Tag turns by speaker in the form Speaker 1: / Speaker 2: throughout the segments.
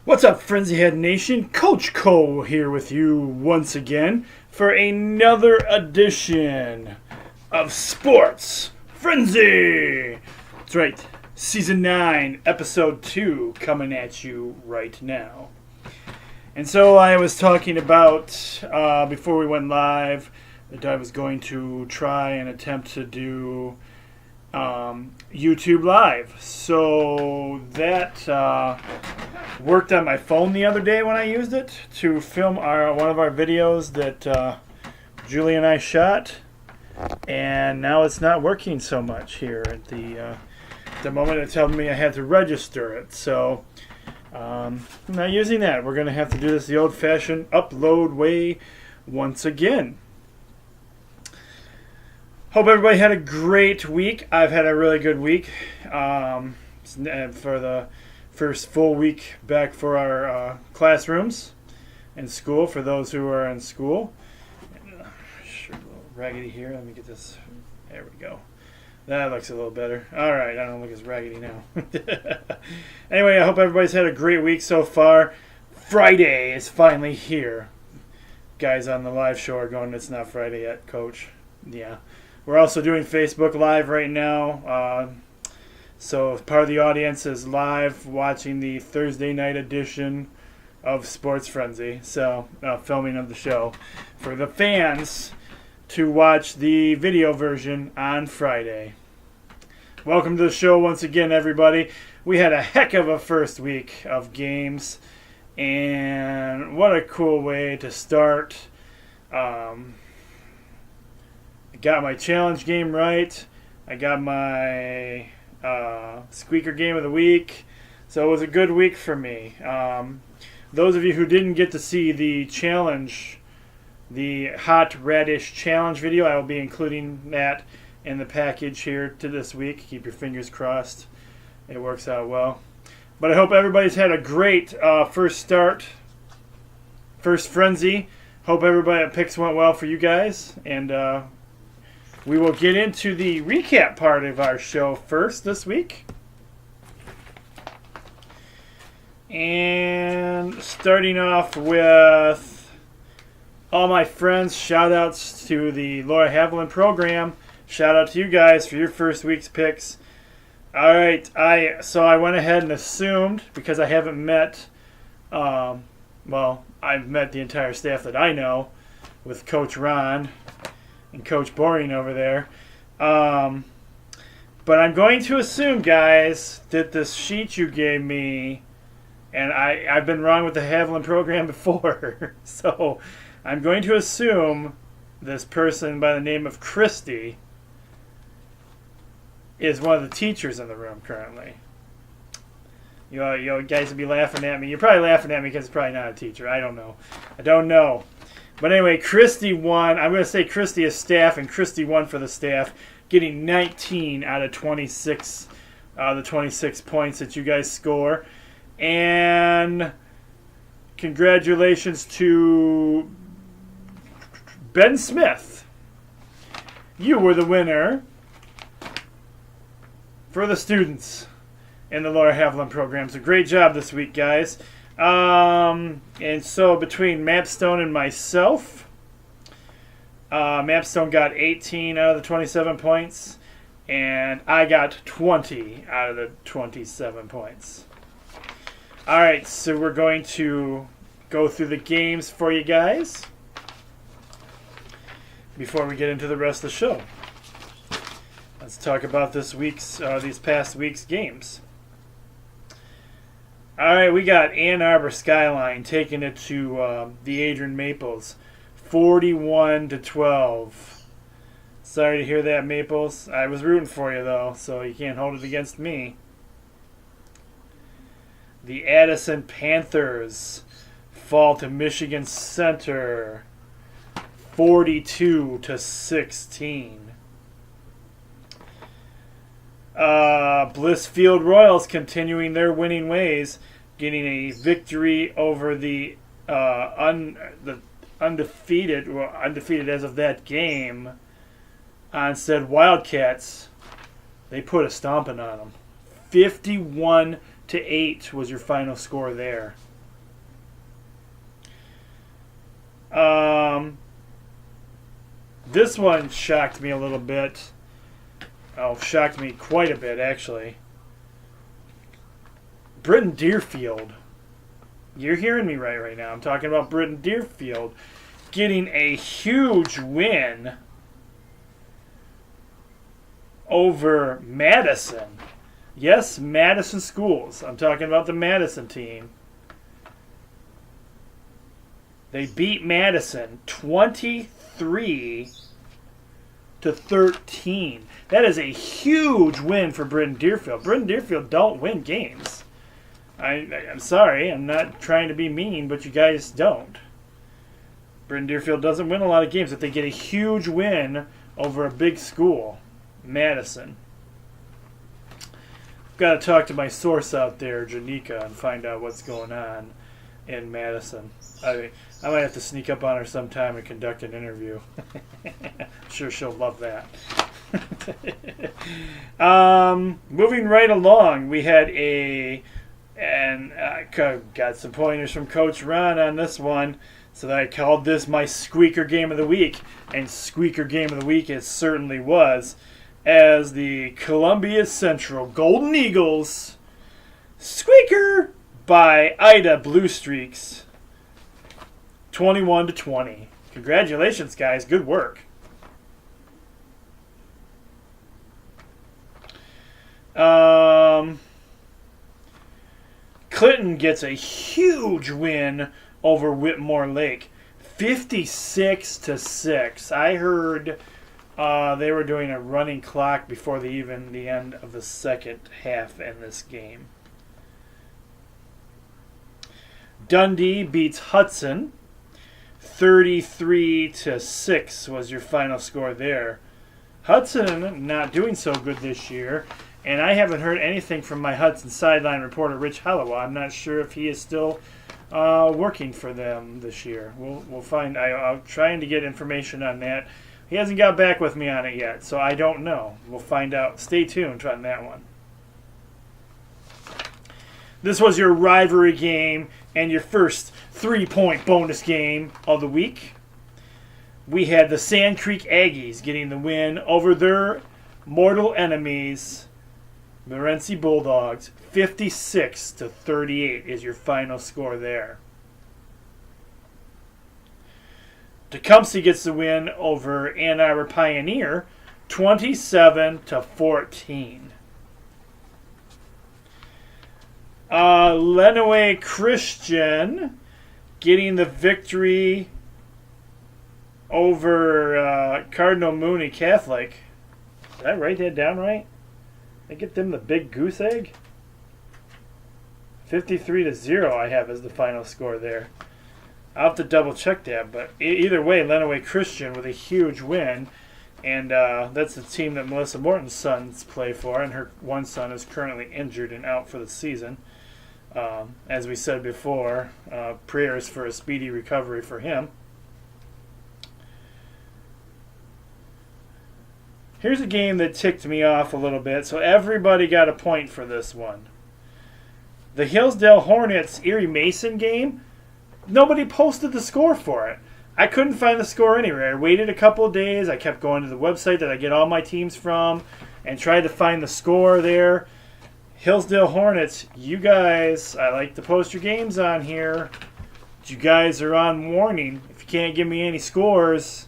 Speaker 1: What's up, Frenzy Head Nation? Coach Cole here with you once again for another edition of Sports Frenzy. That's right, Season 9, Episode 2 coming at you right now. And so I was talking about, before we went live, that I was going to try and attempt to do YouTube Live. So that worked on my phone the other day when I used it to film one of our videos that Julie and I shot. And now it's not working so much here at the moment. It tells me I had to register it. So I'm not using that. We're going to have to do this the old-fashioned upload way once again. Hope everybody had a great week. I've had a really good week for the first full week back for our classrooms and school for those who are in school. Sure, a little raggedy here. Let me get this. There we go. That looks a little better. All right, I don't look as raggedy now. Anyway, I hope everybody's had a great week so far. Friday is finally here. Guys on the live show are going, it's not Friday yet, Coach. Yeah. We're also doing Facebook Live right now. So part of the audience is live watching the Thursday night edition of Sports Frenzy. So filming of the show for the fans to watch the video version on Friday. Welcome to the show once again, everybody. We had a heck of a first week of games. And what a cool way to start. Got my challenge game right. I got my squeaker game of the week. So it was a good week for me. Those of you who didn't get to see the challenge, the Hot Radish Challenge video, I will be including that in the package here to this week. Keep your fingers crossed. It works out well. But I hope everybody's had a great first frenzy. Hope everybody picks went well for you guys. And we will get into the recap part of our show first this week. And starting off with all my friends, shout outs to the Laura Haviland program. Shout out to you guys for your first week's picks. All right, so I went ahead and assumed, because I haven't met, I've met the entire staff that I know with Coach Ron and Coach Boring over there. But I'm going to assume, guys, that this sheet you gave me, and I've been wrong with the Haviland program before, so I'm going to assume this person by the name of Christy is one of the teachers in the room currently. You guys would be laughing at me. You're probably laughing at me because it's probably not a teacher. I don't know. But anyway, Christy won. I'm going to say Christy is staff, and Christy won for the staff, getting 19 out of 26, the 26 points that you guys score. And congratulations to Ben Smith. You were the winner for the students in the Laura Haviland program. So great job this week, guys. And so between Mapstone and myself, Mapstone got 18 out of the 27 points, and I got 20 out of the 27 points. All right, so we're going to go through the games for you guys before we get into the rest of the show. Let's talk about these past week's games. All right, we got Ann Arbor Skyline taking it to the Adrian Maples, 41-12. Sorry to hear that, Maples. I was rooting for you, though, so you can't hold it against me. The Addison Panthers fall to Michigan Center, 42-16. Blissfield Royals continuing their winning ways, getting a victory over the undefeated as of that game on said Wildcats. They put a stomping on them. 51-8 was your final score there. This one shocked me a little bit. Oh, shocked me quite a bit, actually. Britton Deerfield. You're hearing me right now. I'm talking about Britton Deerfield getting a huge win over Madison. Yes, Madison Schools. I'm talking about the Madison team. They beat Madison 23-13. That is a huge win for Britton Deerfield. Britton Deerfield don't win games. I'm sorry. I'm not trying to be mean, but you guys don't. Britton Deerfield doesn't win a lot of games, but they get a huge win over a big school, Madison. Got to talk to my source out there, Janika, and find out what's going on in Madison. I might have to sneak up on her sometime and conduct an interview. I'm sure she'll love that. Moving right along, we had got some pointers from Coach Ron on this one, so that I called this my squeaker game of the week, and squeaker game of the week it certainly was, as the Columbia Central Golden Eagles squeaker by Ida Blue Streaks 21-20. Congratulations, guys. Good work. Clinton gets a huge win over Whitmore Lake, 56-6. I heard they were doing a running clock before the end of the second half in this game. Dundee beats Hudson, 33-6 was your final score there. Hudson not doing so good this year, and I haven't heard anything from my Hudson sideline reporter, Rich Halliwell. I'm not sure if he is still working for them this year. We'll find. I'm trying to get information on that. He hasn't got back with me on it yet, so I don't know. We'll find out. Stay tuned on that one. This was your rivalry game and your first 3-point bonus game of the week. We had the Sand Creek Aggies getting the win over their mortal enemies, Morenci Bulldogs. 56-38 is your final score there. Tecumseh gets the win over Ann Arbor Pioneer, 27-14. Lenawee Christian getting the victory over Cardinal Mooney Catholic. Did I write that down right? Did I get them the big goose egg? 53-0 I have as the final score there. I'll have to double check that, but either way, Lenawee Christian with a huge win, and that's the team that Melissa Morton's sons play for, and her one son is currently injured and out for the season. As we said before, prayers for a speedy recovery for him. Here's a game that ticked me off a little bit, so everybody got a point for this one. The Hillsdale Hornets Erie Mason game, nobody posted the score for it. I couldn't find the score anywhere. I waited a couple of days. I kept going to the website that I get all my teams from and tried to find the score there. Hillsdale Hornets, you guys, I like to post your games on here. But you guys are on warning. If you can't give me any scores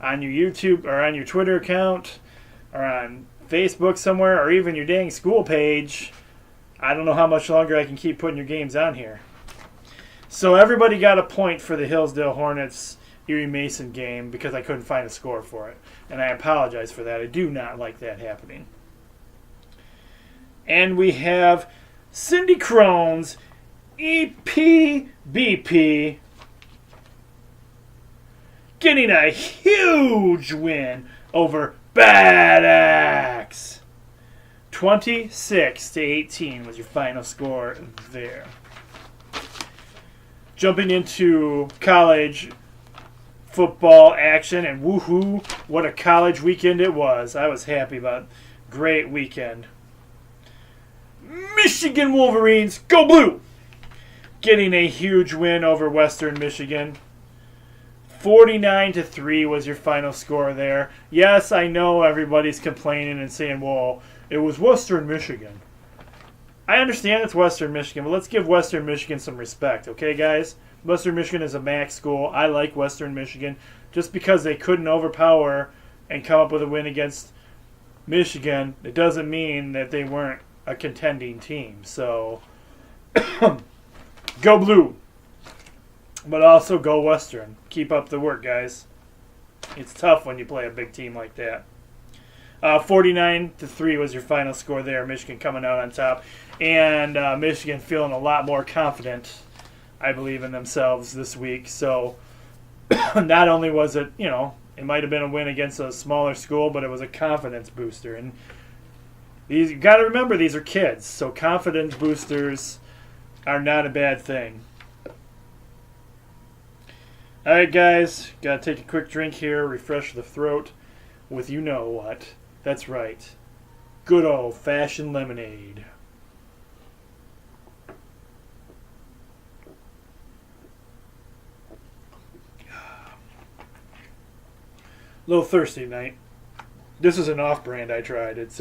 Speaker 1: on your YouTube or on your Twitter account or on Facebook somewhere or even your dang school page, I don't know how much longer I can keep putting your games on here. So everybody got a point for the Hillsdale Hornets Erie Mason game because I couldn't find a score for it. And I apologize for that. I do not like that happening. And we have Cindy Crone's EPBP getting a huge win over Bad Axe. 26-18 was your final score there. Jumping into college football action, and woohoo, what a college weekend it was. I was happy about it. Great weekend. Michigan Wolverines, go blue! Getting a huge win over Western Michigan. 49-3 was your final score there. Yes, I know everybody's complaining and saying, well, it was Western Michigan. I understand it's Western Michigan, but let's give Western Michigan some respect, okay, guys? Western Michigan is a MAC school. I like Western Michigan. Just because they couldn't overpower and come up with a win against Michigan, it doesn't mean that they weren't a contending team. So, go blue. But also go Western. Keep up the work, guys. It's tough when you play a big team like that. 49-3 was your final score there. Michigan coming out on top. And Michigan feeling a lot more confident, I believe, in themselves this week. So not only was it, it might have been a win against a smaller school, but it was a confidence booster. And you got to remember, these are kids. So confidence boosters are not a bad thing. All right, guys. Got to take a quick drink here, refresh the throat with you-know-what. That's right. Good old-fashioned lemonade. A little thirsty tonight. This is an off-brand I tried. It's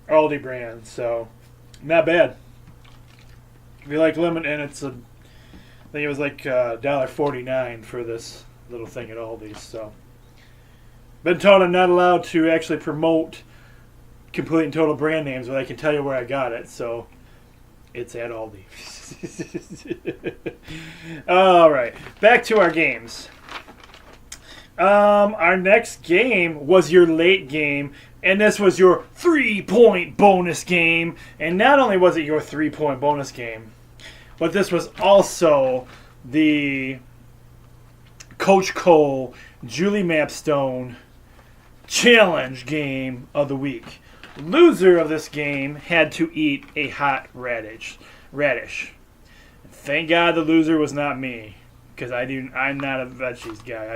Speaker 1: Aldi brand, so not bad. If you like lemon, and I think it was like $1.49 for this little thing at Aldi's. So, been told I'm not allowed to actually promote complete and total brand names, but I can tell you where I got it. So, it's at Aldi. All right, back to our games. Our next game was your late game, and this was your 3-point bonus game. And not only was it your 3-point bonus game, but this was also the Coach Cole, Julie Mapstone challenge game of the week. Loser of this game had to eat a hot radish. Thank God the loser was not me, because I'm not a veggies guy.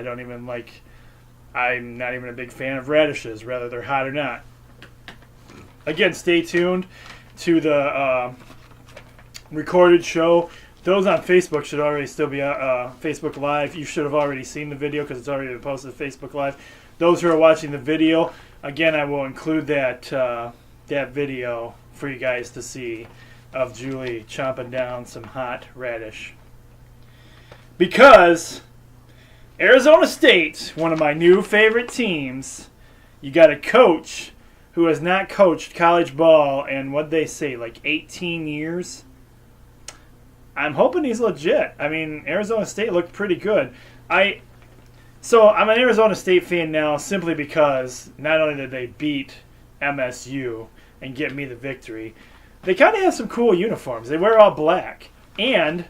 Speaker 1: I'm not even a big fan of radishes, whether they're hot or not. Again, stay tuned to the recorded show. Those on Facebook should already still be Facebook Live. You should have already seen the video because it's already been posted to Facebook Live. Those who are watching the video, again, I will include that video for you guys to see of Julie chomping down some hot radish. Because Arizona State, one of my new favorite teams, you got a coach who has not coached college ball in, what'd they say, like 18 years? I'm hoping he's legit. I mean, Arizona State looked pretty good. So I'm an Arizona State fan now simply because not only did they beat MSU and get me the victory, they kind of have some cool uniforms. They wear all black. And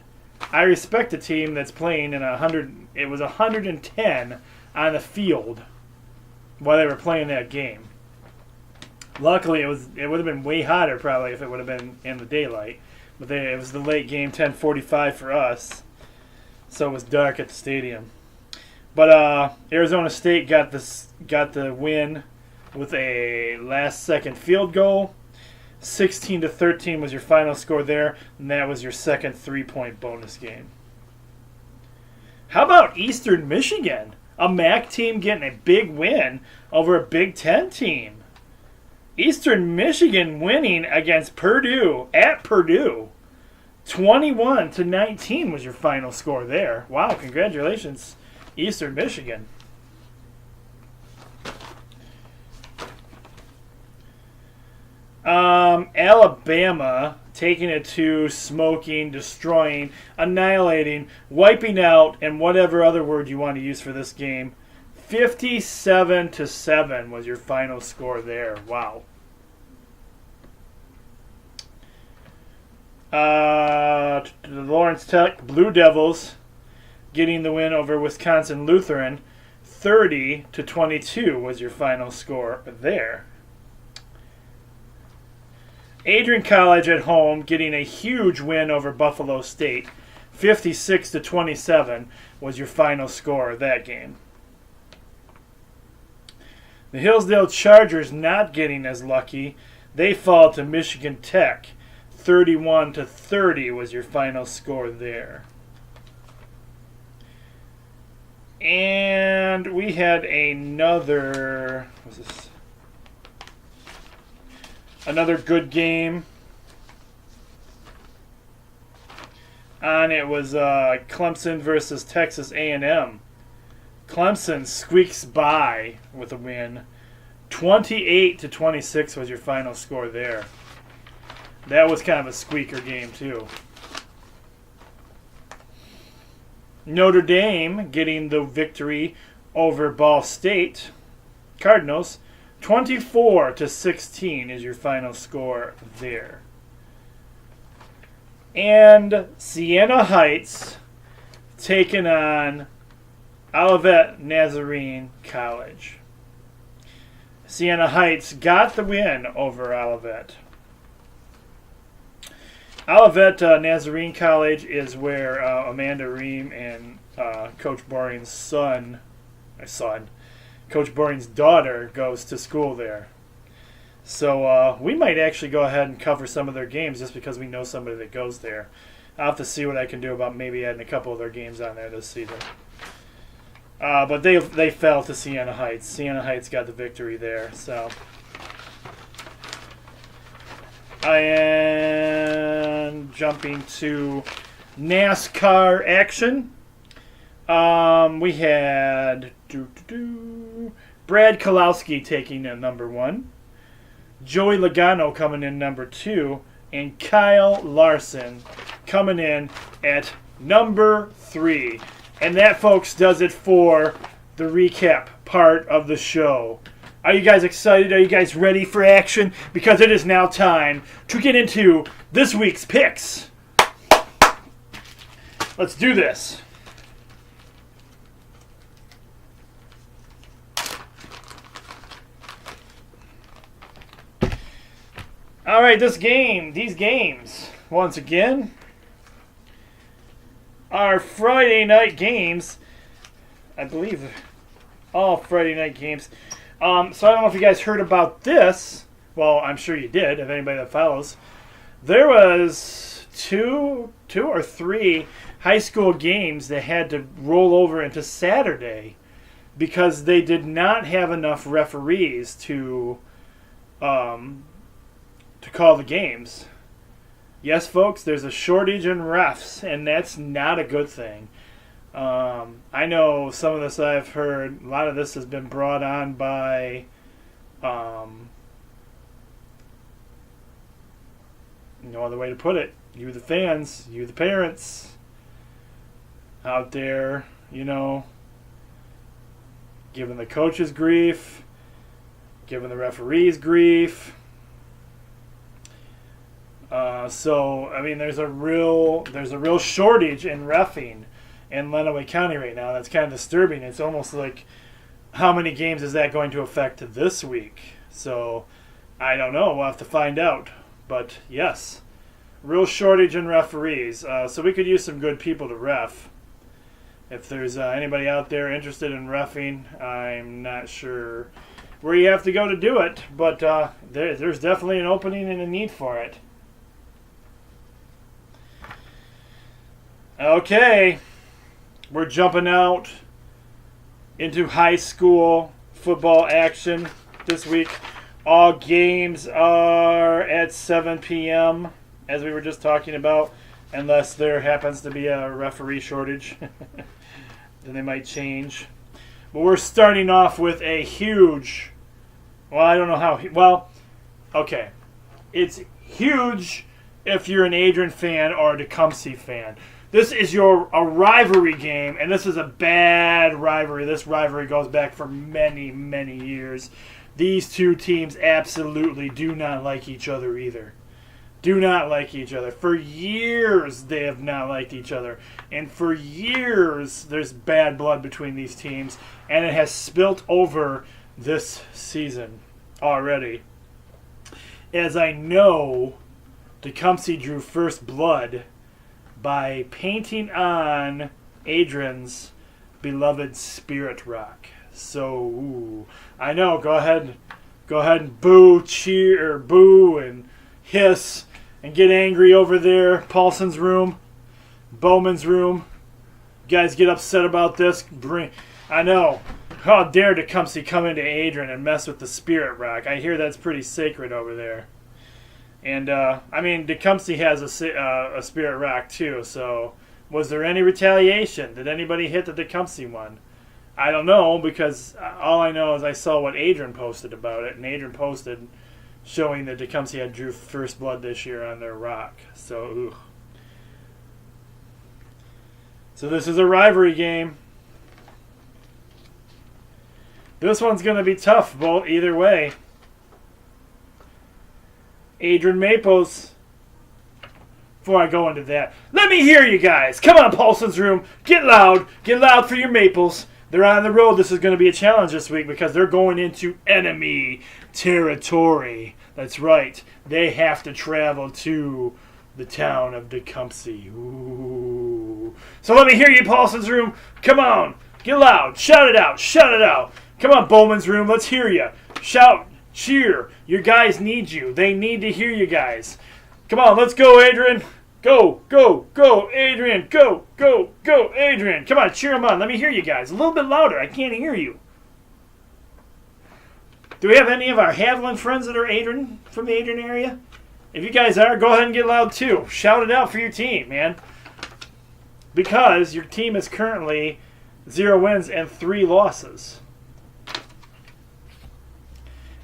Speaker 1: I respect a team that's playing in 110 on the field while they were playing that game. Luckily, it would have been way hotter probably if it would have been in the daylight. But it was the late game, 10:45 for us, so it was dark at the stadium. But Arizona State got the win with a last-second field goal. 16-13 was your final score there, and that was your second 3-point bonus game. How about Eastern Michigan? A MAC team getting a big win over a Big Ten team. Eastern Michigan winning against Purdue at Purdue. 21-19 was your final score there. Wow, congratulations, Eastern Michigan. Alabama taking it to smoking, destroying, annihilating, wiping out, and whatever other word you want to use for this game. 57-7 was your final score there. Wow. The Lawrence Tech Blue Devils getting the win over Wisconsin Lutheran. 30-22 was your final score there. Adrian College at home getting a huge win over Buffalo State. 56-27 was your final score of that game. The Hillsdale Chargers not getting as lucky. They fall to Michigan Tech. 31-30 was your final score there. And we had another good game. And it was Clemson versus Texas A&M. Clemson squeaks by with a win. 28-26 was your final score there. That was kind of a squeaker game too. Notre Dame getting the victory over Ball State. Cardinals, 24-16 is your final score there. And Siena Heights taking on Olivet Nazarene College. Siena Heights got the win over Olivet. Olivet Nazarene College is where Amanda Ream and Coach Boring's Coach Boring's daughter goes to school there. So we might actually go ahead and cover some of their games just because we know somebody that goes there. I'll have to see what I can do about maybe adding a couple of their games on there this season. But they fell to Siena Heights. Siena Heights got the victory there. So I am jumping to NASCAR action. We had Brad Kalowski taking in number 1, Joey Logano coming in number 2, and Kyle Larson coming in at number 3. And that, folks, does it for the recap part of the show. Are you guys excited? Are you guys ready for action? Because it is now time to get into this week's picks. Let's do this. All right, these games, once again, are Friday night games. I believe all Friday night games. So I don't know if you guys heard about this. Well, I'm sure you did, if anybody that follows. There was two or three high school games that had to roll over into Saturday because they did not have enough referees to call the games. Yes, folks, there's a shortage in refs, and that's not a good thing. I know some of this I've heard, a lot of this has been brought on by no other way to put it. You the fans, you the parents out there, giving the coaches grief, giving the referees grief. So I mean, there's a real shortage in reffing in Lenawee County right now. That's kind of disturbing. It's almost like, how many games is that going to affect this week? So I don't know. We'll have to find out. But yes, real shortage in referees. So we could use some good people to ref. If there's anybody out there interested in reffing, I'm not sure where you have to go to do it, but there's definitely an opening and a need for it. Okay, we're jumping out into high school football action this week. All games are at 7 p.m., as we were just talking about, unless there happens to be a referee shortage. Then they might change. But we're starting off with a huge, I don't know how, okay. It's huge if you're an Adrian fan or a Tecumseh fan. This is a rivalry game, and this is a bad rivalry. This rivalry goes back for many, many years. These two teams absolutely do not like each other either. Do not like each other. For years, they have not liked each other. And for years, there's bad blood between these teams, and it has spilt over this season already. As I know, Tecumseh drew first blood by painting on Adrian's beloved Spirit Rock. So, I know, go ahead and boo, cheer, or boo and hiss and get angry over there. Paulson's room, Bowman's room. You guys get upset about this. I know. How dare Tecumseh come into Adrian and mess with the Spirit Rock? I hear that's pretty sacred over there. And, I mean, Tecumseh has a Spirit Rock, too, so was there any retaliation? Did anybody hit the Tecumseh one? I don't know, because all I know is I saw what Adrian posted about it, and Adrian posted showing that Tecumseh had drew first blood this year on their rock. So, ooh. So this is a rivalry game. This one's going to be tough, both either way. Adrian Maples. Before I go into that, let me hear you guys. Come on, Paulson's Room. Get loud. Get loud for your Maples. They're on the road. This is going to be a challenge this week because they're going into enemy territory. That's right. They have to travel to the town of Tecumseh. Ooh. So let me hear you, Paulson's Room. Come on. Get loud. Shout it out. Shout it out. Come on, Bowman's Room. Let's hear you. Shout. Cheer. Your guys need you. They need to hear you guys. Come on. Let's go, Adrian. Go, go, go, Adrian. Go, go, go, Adrian. Come on. Cheer them on. Let me hear you guys. A little bit louder. I can't hear you. Do we have any of our Haviland friends that are Adrian, from the Adrian area? If you guys are, go ahead and get loud too. Shout it out for your team, man. Because your team is currently 0 wins and 3 losses.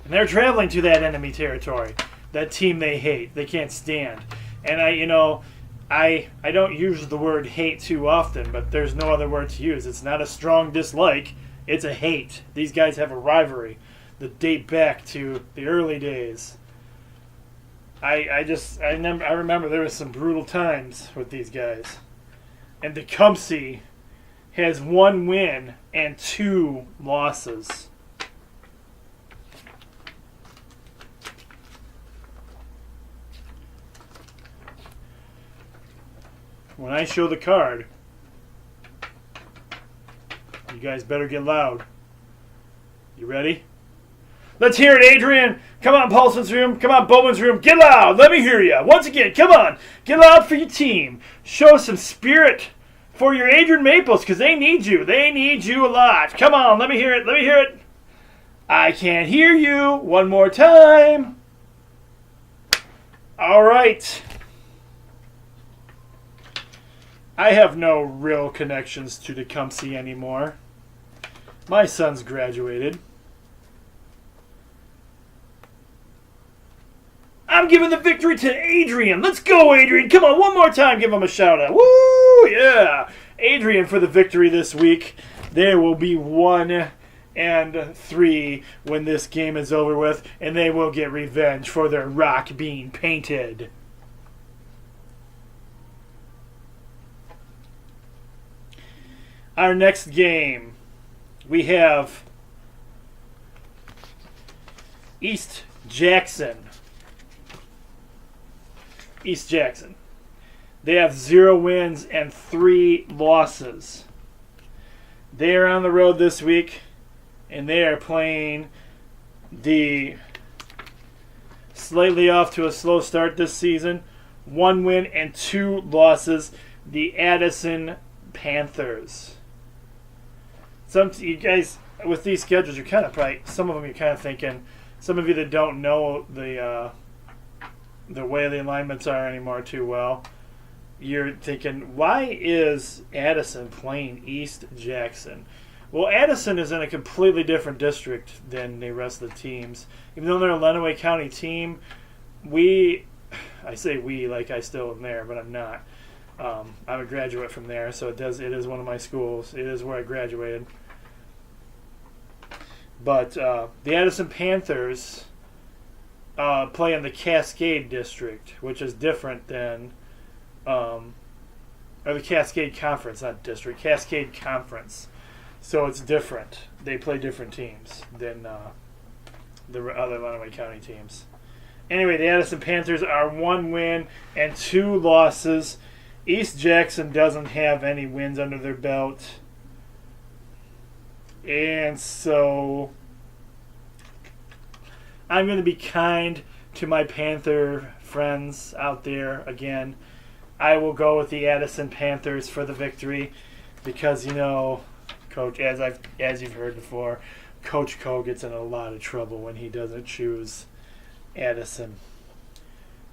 Speaker 1: And they're traveling to that enemy territory. That team they hate. They can't stand. And I don't use the word hate too often, but there's no other word to use. It's not a strong dislike. It's a hate. These guys have a rivalry that date back to the early days. I remember there was some brutal times with these guys. And Tecumseh has 1 win and 2 losses. When I show the card, you guys better get loud. You ready? Let's hear it, Adrian. Come on, Paulson's Room. Come on, Bowman's Room. Get loud. Let me hear you. Once again, come on. Get loud for your team. Show some spirit for your Adrian Maples because they need you. They need you a lot. Come on. Let me hear it. Let me hear it. I can't hear you. One more time. All right. I have no real connections to Tecumseh anymore. My son's graduated. I'm giving the victory to Adrian. Let's go, Adrian. Come on, one more time. Give him a shout out. Woo, yeah. Adrian for the victory this week. There will be 1 and 3 when this game is over with, and they will get revenge for their rock being painted. Our next game, we have East Jackson. East Jackson. They have 0 wins and 3 losses. They are on the road this week, and they are playing the slightly off to a slow start this season. 1 win and 2 losses. The Addison Panthers. Some you guys with these schedules, you're kind of probably some of them you're kind of thinking. Some of you that don't know the way the alignments are anymore too well, you're thinking, why is Addison playing East Jackson? Well, Addison is in a completely different district than the rest of the teams. Even though they're a Lenawee County team, I say we like I still am there, but I'm not. I'm a graduate from there, so it is one of my schools. It is where I graduated. But the Addison Panthers play in the Cascade District, which is different than, or the Cascade Conference, not district, Cascade Conference. So it's different. They play different teams than the other Lenawee County teams. Anyway, the Addison Panthers are 1 win and 2 losses. East Jackson doesn't have any wins under their belt. And so I'm going to be kind to my Panther friends out there again. I will go with the Addison Panthers for the victory because, Coach, as you've heard before, Coach Co gets in a lot of trouble when he doesn't choose Addison,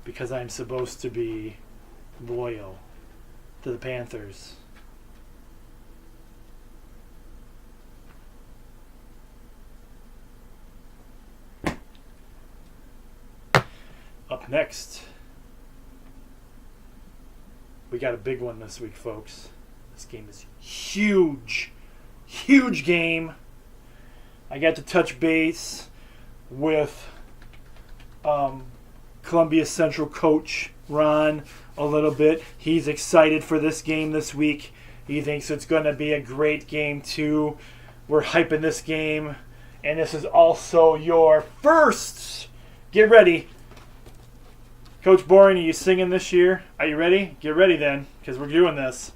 Speaker 1: because I'm supposed to be loyal to the Panthers. Up next, we got a big one this week, folks. This game is huge. Huge game. I got to touch base with Columbia Central coach Ron a little bit. He's excited for this game this week. He thinks it's going to be a great game, too. We're hyping this game. And this is also your first. Get ready. Coach Boring, are you singing this year? Are you ready? Get ready then, because we're doing this.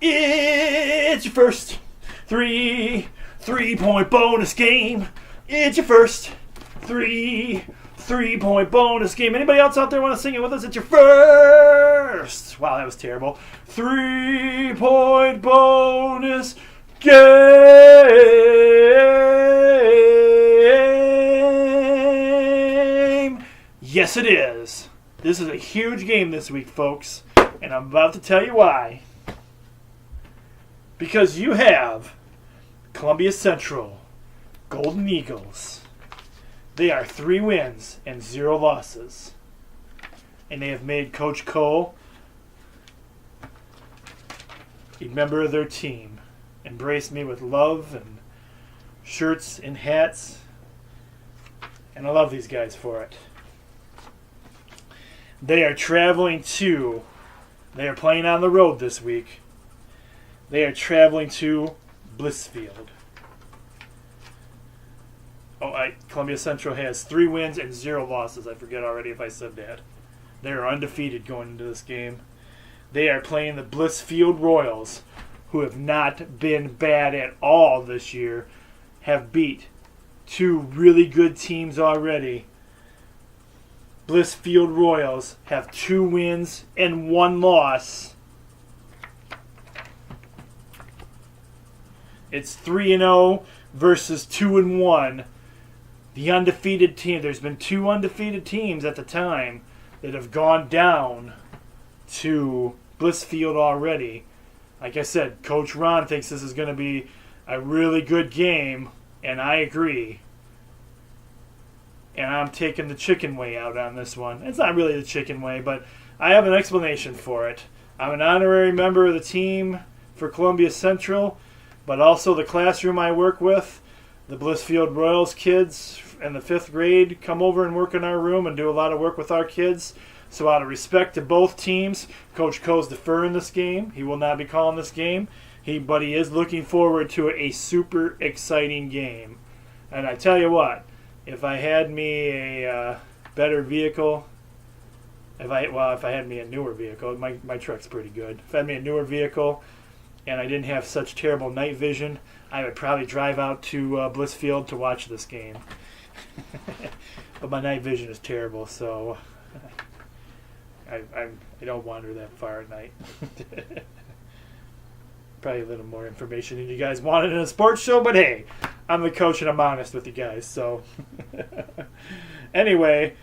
Speaker 1: It's your first three-point bonus game. It's your first three-point bonus game. Anybody else out there want to sing it with us? It's your first. Wow, that was terrible. 3-point bonus game. Yes, it is. This is a huge game this week, folks, and I'm about to tell you why. Because you have Columbia Central Golden Eagles. They are 3 wins and 0 losses. And they have made Coach Cole a member of their team. Embrace me with love and shirts and hats. And I love these guys for it. They are traveling to, they are playing on the road this week. They are traveling to Blissfield. Columbia Central has 3 wins and 0 losses. I forget already if I said that. They are undefeated going into this game. They are playing the Blissfield Royals, who have not been bad at all this year, have beat 2 really good teams already. Blissfield Royals have 2 wins and 1 loss. It's 3-0 versus 2-1. The undefeated team. There's been 2 undefeated teams at the time that have gone down to Blissfield already. Like I said, Coach Ron thinks this is going to be a really good game, and I agree. And I'm taking the chicken way out on this one. It's not really the chicken way, but I have an explanation for it. I'm an honorary member of the team for Columbia Central, but also the classroom I work with, the Blissfield Royals kids in the 5th grade come over and work in our room and do a lot of work with our kids. So out of respect to both teams, Coach Coe's deferring this game. He will not be calling this game. But he is looking forward to a super exciting game. And I tell you what, if I had me a better vehicle, if I had me a newer vehicle, my truck's pretty good. If I had me a newer vehicle and I didn't have such terrible night vision, I would probably drive out to Blissfield to watch this game. But my night vision is terrible, so I don't wander that far at night. Probably a little more information than you guys wanted in a sports show, but hey, I'm the coach and I'm honest with you guys. So anyway,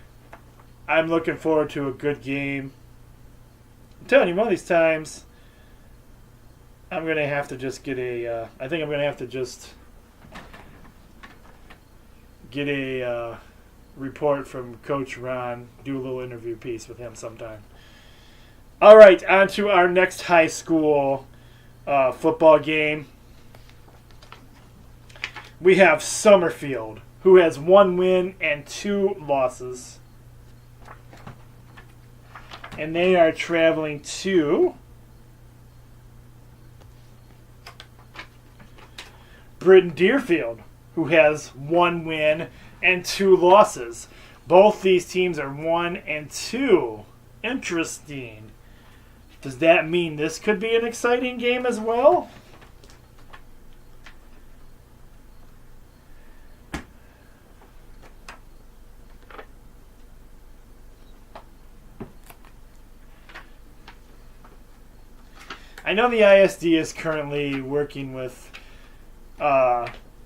Speaker 1: I'm looking forward to a good game. I'm telling you, one of these times, I'm going to have to just get a I think I'm going to have to just get a report from Coach Ron, do a little interview piece with him sometime. All right, on to our next high school football game. We have Summerfield, who has 1 win and 2 losses. And they are traveling to Britton Deerfield, who has 1 win and 2 losses. Both these teams are 1 and 2. Interesting. Does that mean this could be an exciting game as well? I know the ISD is currently working with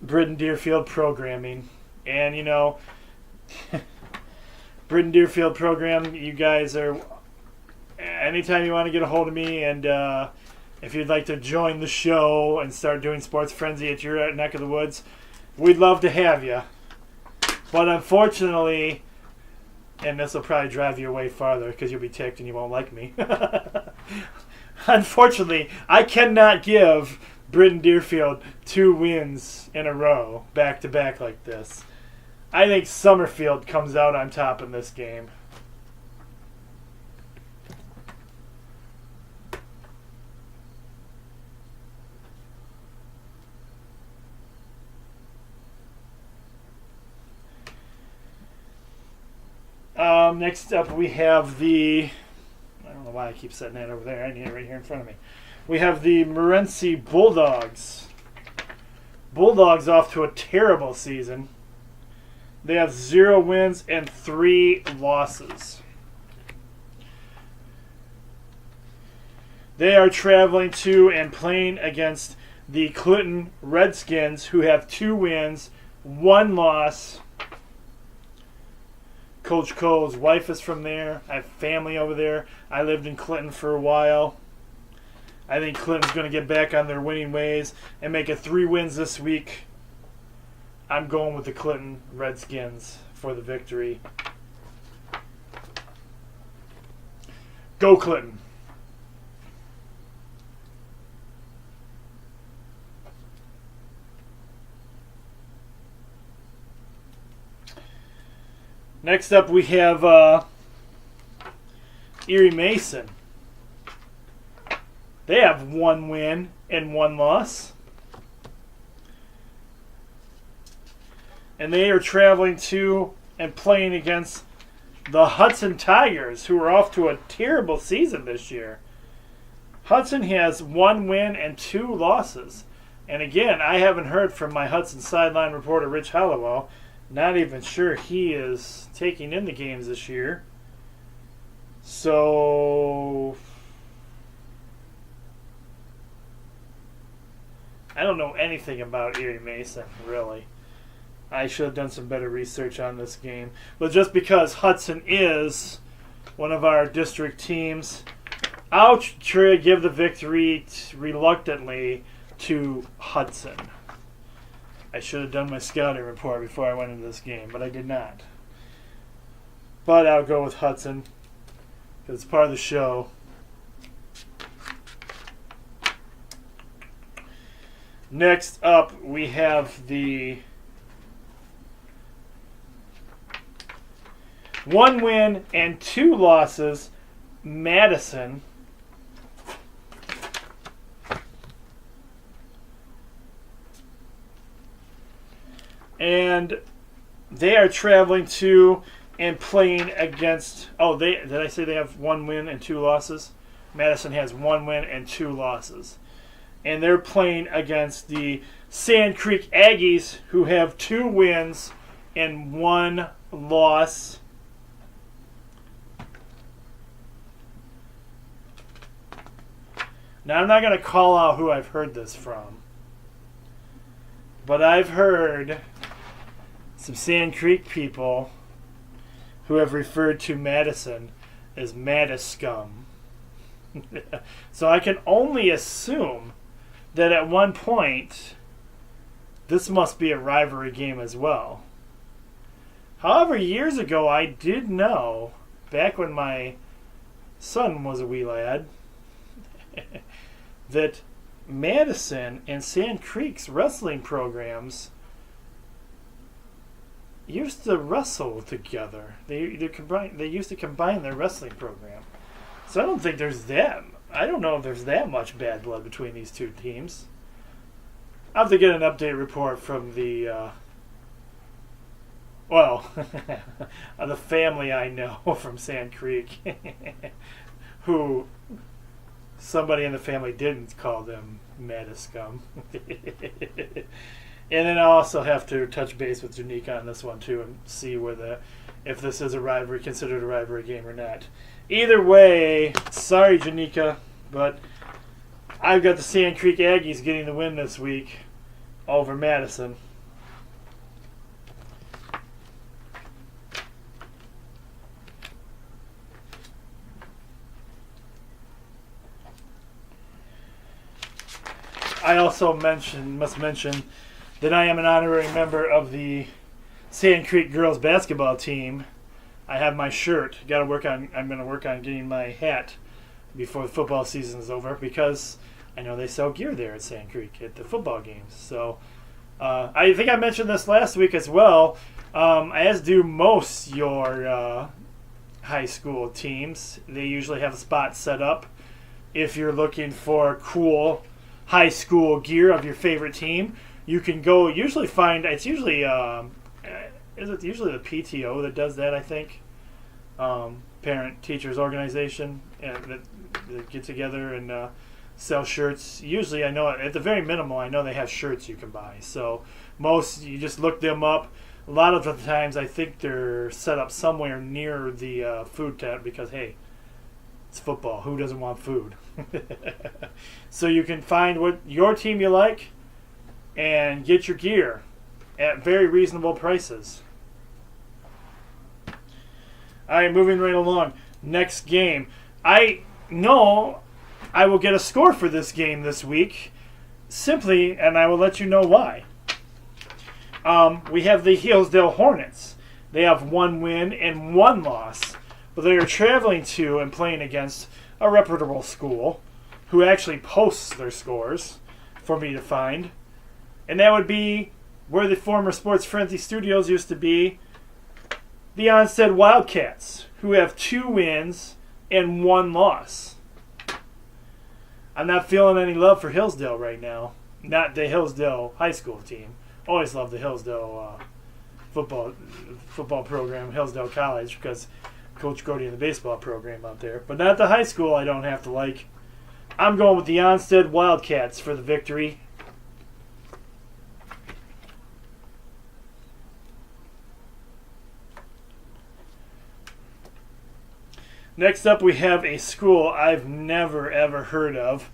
Speaker 1: Britton Deerfield programming. And, Britton Deerfield program, you guys are, anytime you want to get a hold of me, and if you'd like to join the show and start doing Sports Frenzy at your neck of the woods, we'd love to have you. But unfortunately, and this will probably drive you away farther because you'll be ticked and you won't like me. Unfortunately, I cannot give Britton Deerfield 2 wins in a row, back to back like this. I think Summerfield comes out on top in this game. Next up, we have the... I don't know why I keep setting that over there. I need it right here in front of me. We have the Morenci Bulldogs. Bulldogs off to a terrible season. They have 0 wins and 3 losses. They are traveling to and playing against the Clinton Redskins, who have 2 wins, 1 loss. Coach Cole's wife is from there. I have family over there. I lived in Clinton for a while. I think Clinton's going to get back on their winning ways and make it 3 wins this week. I'm going with the Clinton Redskins for the victory. Go Clinton. Next up, we have Erie Mason. They have 1 win and 1 loss. And they are traveling to and playing against the Hudson Tigers, who are off to a terrible season this year. Hudson has 1 win and 2 losses. And again, I haven't heard from my Hudson sideline reporter, Rich Hallowell. Not even sure he is taking in the games this year. So I don't know anything about Erie Mason, really. I should have done some better research on this game. But just because Hudson is one of our district teams, I'll try to give the victory reluctantly to Hudson. I should have done my scouting report before I went into this game, but I did not. But I'll go with Hudson because it's part of the show. Next up, we have the 1 win and 2 losses, Madison. And they are traveling to and playing against... did I say they have 1 win and 2 losses? Madison has 1 win and 2 losses. And they're playing against the Sand Creek Aggies, who have 2 wins and 1 loss. Now, I'm not going to call out who I've heard this from. But I've heard some Sand Creek people who have referred to Madison as Madiscum. So I can only assume that at one point this must be a rivalry game as well. However, years ago I did know, back when my son was a wee lad, that Madison and Sand Creek's wrestling programs used to wrestle together. They used to combine their wrestling program. So I don't think I don't know if there's that much bad blood between these 2 teams. I'll have to get an update report from the the family I know from Sand Creek, who somebody in the family didn't call them Madiscum. And then I'll also have to touch base with Janika on this one too and see if this is considered a rivalry game or not. Either way, sorry Janika, but I've got the Sand Creek Aggies getting the win this week. over Madison. I also must mention that I am an honorary member of the Sand Creek girls basketball team. I have my shirt. I'm going to work on getting my hat before the football season is over because I know they sell gear there at Sand Creek at the football games. So I think I mentioned this last week as well. As do most your high school teams, they usually have a spot set up if you're looking for cool high school gear of your favorite team. You can go. Usually find it's usually is it usually the PTO that does that? I think parent teachers organization that get together and sell shirts. Usually, I know at the very minimal, I know they have shirts you can buy. So most you just look them up. A lot of the times, I think they're set up somewhere near the food tent because hey, it's football. Who doesn't want food? So you can find what your team you like and get your gear at very reasonable prices. All right, moving right along. Next game. I know I will get a score for this game this week, simply, and I will let you know why. We have the Hillsdale Hornets. They have 1 win and 1 loss, but they are traveling to and playing against a reputable school who actually posts their scores for me to find. And that would be where the former Sports Frenzy Studios used to be, the Onstead Wildcats, who have 2 wins and 1 loss. I'm not feeling any love for Hillsdale right now. Not the Hillsdale high school team. Always love the Hillsdale football program, Hillsdale College, because Coach Cody and the baseball program out there. But not the high school I don't have to like. I'm going with the Onstead Wildcats for the victory. Next up, we have a school I've never, ever heard of.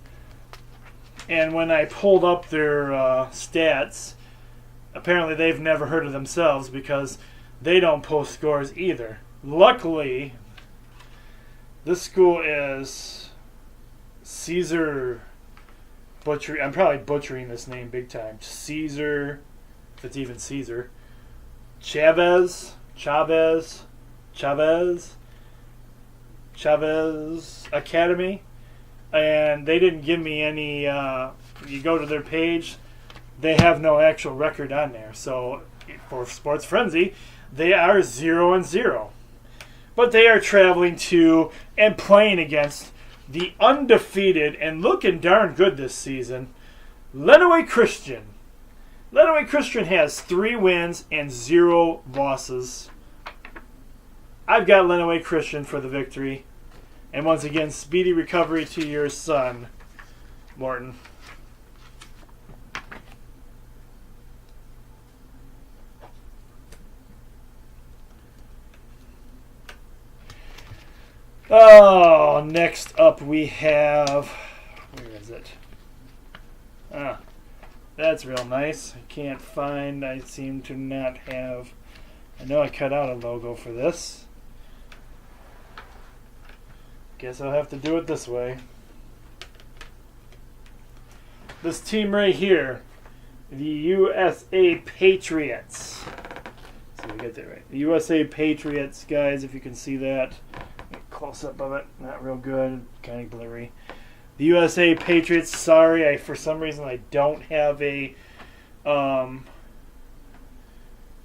Speaker 1: And when I pulled up their stats, apparently they've never heard of themselves because they don't post scores either. Luckily, this school is Caesar Butchery. I'm probably butchering this name big time. Caesar, if it's even Caesar. Chavez Academy, and they didn't give me any. You go to their page, they have no actual record on there. So for Sports Frenzy, they are 0-0, but they are traveling to and playing against the undefeated and looking darn good this season, Lenawee Christian. Lenawee Christian has 3 wins and 0 losses. I've got Lenawee Christian for the victory. And once again, speedy recovery to your son, Morton. Oh, next up we have... Where is it? That's real nice. I can't find... I seem to not have... I know I cut out a logo for this. Guess I'll have to do it this way. This team right here, the USA Patriots. So we get that right. The USA Patriots, guys, if you can see that. Close up of it, not real good, kind of blurry. The USA Patriots, sorry, for some reason I don't have a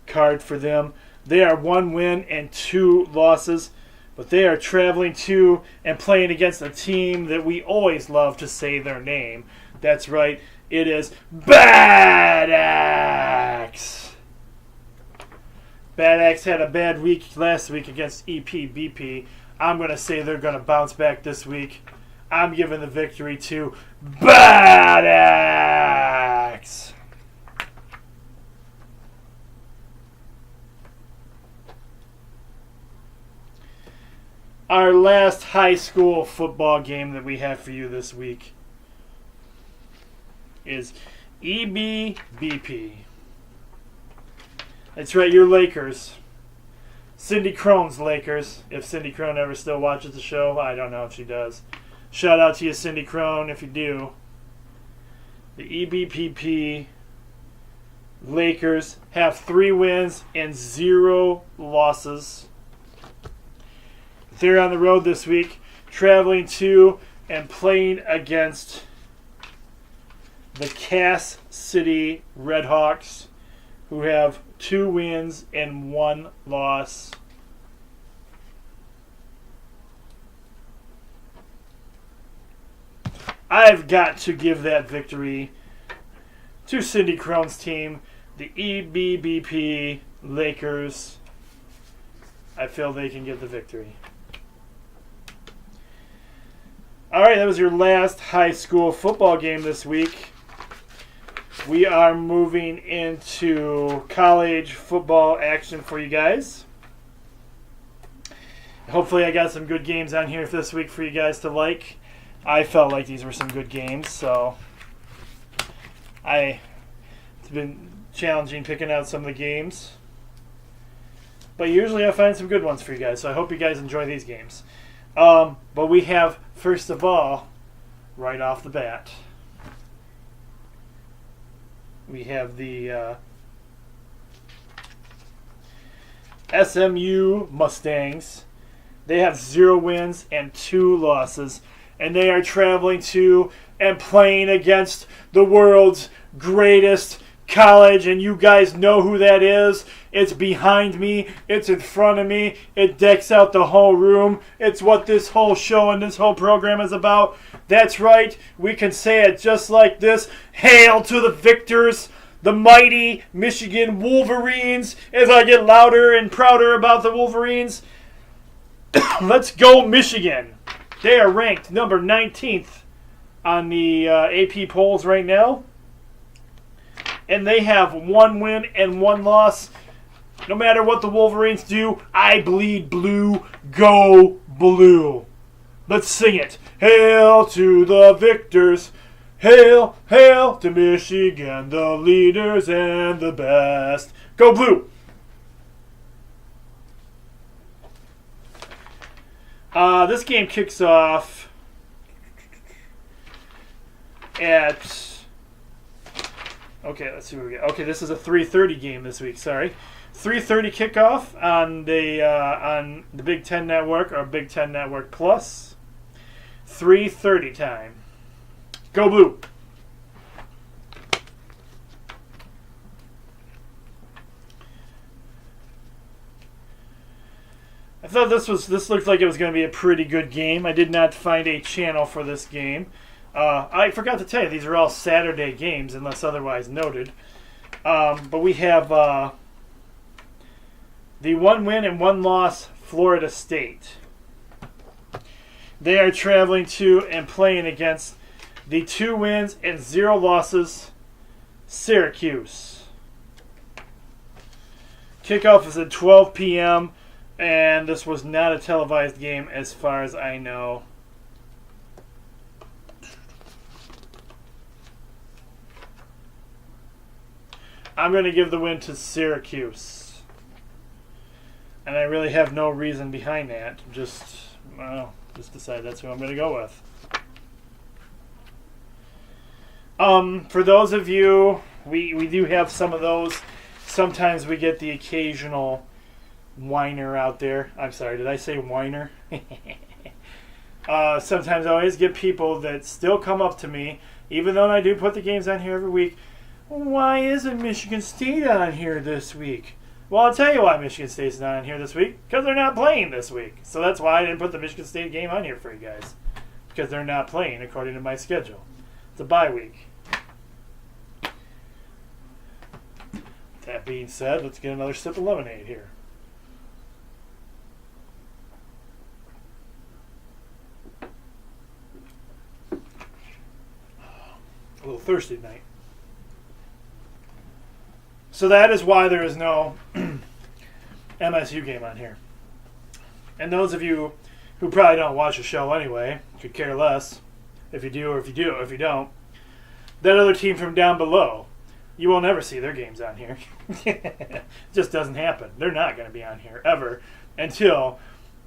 Speaker 1: card for them. They are 1 win and 2 losses. But they are traveling to and playing against a team that we always love to say their name. That's right, it is Bad Axe. Bad Axe had a bad week last week against EPBP. I'm going to say they're going to bounce back this week. I'm giving the victory to Bad Axe. Our last high school football game that we have for you this week is EBBP. That's right, your Lakers. Cindy Crone's Lakers. If Cindy Crone ever still watches the show, I don't know if she does. Shout out to you, Cindy Crone, if you do. The EBPP Lakers have 3 wins and 0 losses. They're on the road this week, traveling to and playing against the Cass City Redhawks, who have 2 wins and 1 loss. I've got to give that victory to Cindy Crone's team, the EBBP Lakers. I feel they can get the victory. All right, that was your last high school football game this week. We are moving into college football action for you guys. Hopefully I got some good games on here this week for you guys to like. I felt like these were some good games, so it's been challenging picking out some of the games. But usually I find some good ones for you guys, so I hope you guys enjoy these games. But we have, first of all, right off the bat, we have the SMU Mustangs. They have 0 wins and 2 losses, and they are traveling to and playing against the world's greatest college, and you guys know who that is. It's behind me. It's in front of me. It decks out the whole room. It's what this whole show and this whole program is about. That's right. We can say it just like this. Hail to the victors, the mighty Michigan Wolverines. As I get louder and prouder about the Wolverines, let's go Michigan. They are ranked number 19th on the AP polls right now. And they have 1 win and 1 loss. No matter what the Wolverines do, I bleed blue, go blue. Let's sing it. Hail to the victors. Hail, hail to Michigan, the leaders and the best. Go blue. This game kicks off at... Okay, let's see what we get. Okay, this is a 3:30 game this week. Sorry, 3:30 kickoff on the Big Ten Network or Big Ten Network Plus. 3:30 time. Go blue. I thought this looked like it was going to be a pretty good game. I did not find a channel for this game. I forgot to tell you, these are all Saturday games, unless otherwise noted. But we have the 1 win and 1 loss Florida State. They are traveling to and playing against the 2 wins and 0 losses Syracuse. Kickoff is at 12 p.m., and this was not a televised game as far as I know. I'm going to give the win to Syracuse. And I really have no reason behind that. Just decide that's who I'm going to go with. For those of you, we do have some of those. Sometimes we get the occasional whiner out there. I'm sorry, did I say whiner? Sometimes I always get people that still come up to me, even though I do put the games on here every week. Why isn't Michigan State on here this week? Well, I'll tell you why Michigan State's not on here this week. Because they're not playing this week. So that's why I didn't put the Michigan State game on here for you guys. Because they're not playing according to my schedule. It's a bye week. That being said, let's get another sip of lemonade here. A little thirsty tonight. So that is why there is no MSU game on here. And those of you who probably don't watch the show anyway, could care less if you do or if you don't. that other team from down below, you won't ever see their games on here. It just doesn't happen. They're not going to be on here ever until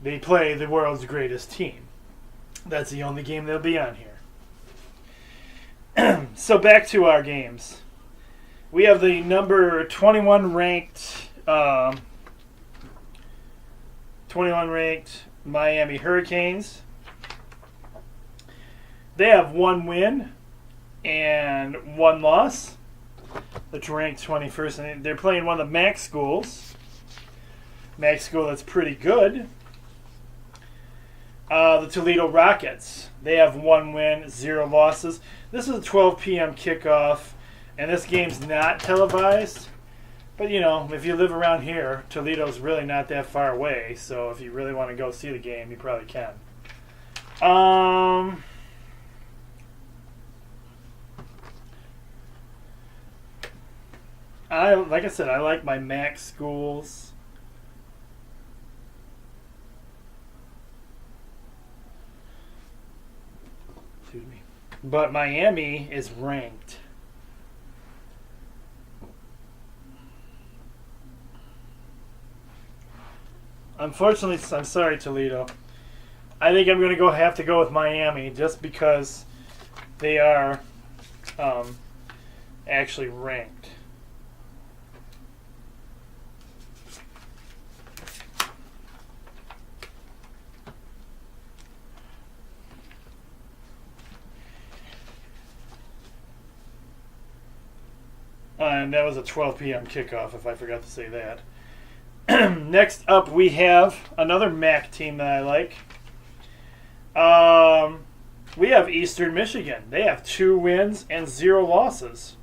Speaker 1: they play the world's greatest team. That's the only game they'll be on here. So back to our games. We have the number 21 ranked Miami Hurricanes. They have 1 win and 1 loss. That's ranked 21st, and they're playing one of the MAC schools. MAC school that's pretty good. The Toledo Rockets. They have 1 win, 0 losses. This is a 12 p.m. kickoff, and this game's not televised. But, you know, if you live around here, Toledo's really not that far away. So if you really want to go see the game, you probably can. Like I said, I like my MAC schools. Excuse me. But Miami is ranked. Unfortunately, I'm sorry, Toledo. I think I'm going to have to go with Miami just because they are actually ranked. And that was a 12 p.m. kickoff, if I forgot to say that. Next up, we have another MAC team that I like. We have Eastern Michigan. They have 2 wins and 0 losses.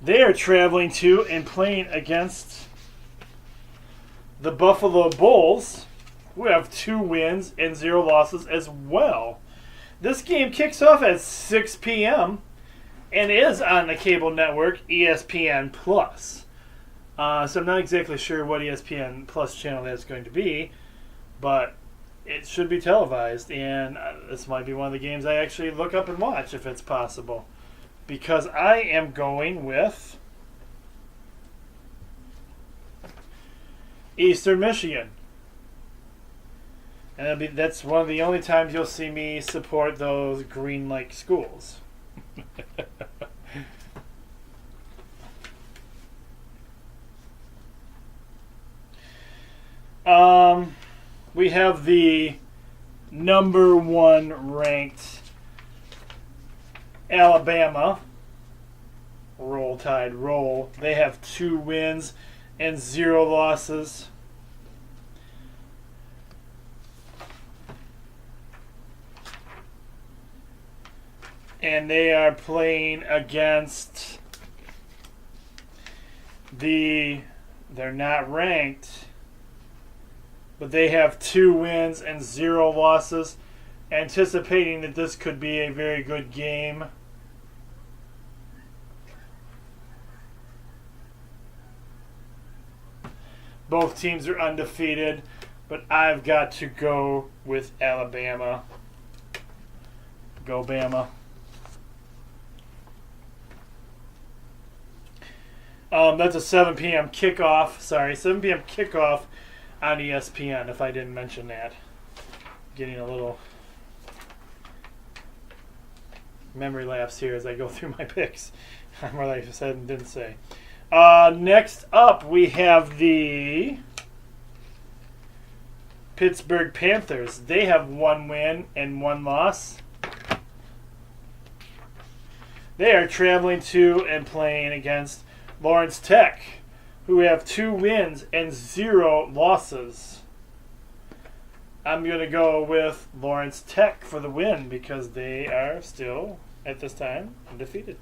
Speaker 1: They are traveling to and playing against the Buffalo Bulls, who have 2 wins and 0 losses as well. This game kicks off at 6 p.m. and is on the cable network ESPN Plus. So I'm not exactly sure what ESPN Plus channel that's going to be, but it should be televised, and this might be one of the games I actually look up and watch if it's possible, because I am going with Eastern Michigan. And that's one of the only times you'll see me support those Green Lake schools. We have the number 1 ranked Alabama. Roll Tide, roll. They have 2 wins and 0 losses. And they are playing against they're not ranked, but they have 2 wins and 0 losses, anticipating that this could be a very good game. Both teams are undefeated, but I've got to go with Alabama. Go Bama. That's a 7 p.m. kickoff. 7 p.m. kickoff on ESPN, if I didn't mention that. Getting a little memory lapse here as I go through my picks. More like I said and didn't say. Next up, we have the Pittsburgh Panthers. They have 1 win and 1 loss. They are traveling to and playing against Lawrence Tech, who have 2 wins and 0 losses. I'm going to go with Lawrence Tech for the win because they are still, at this time, undefeated.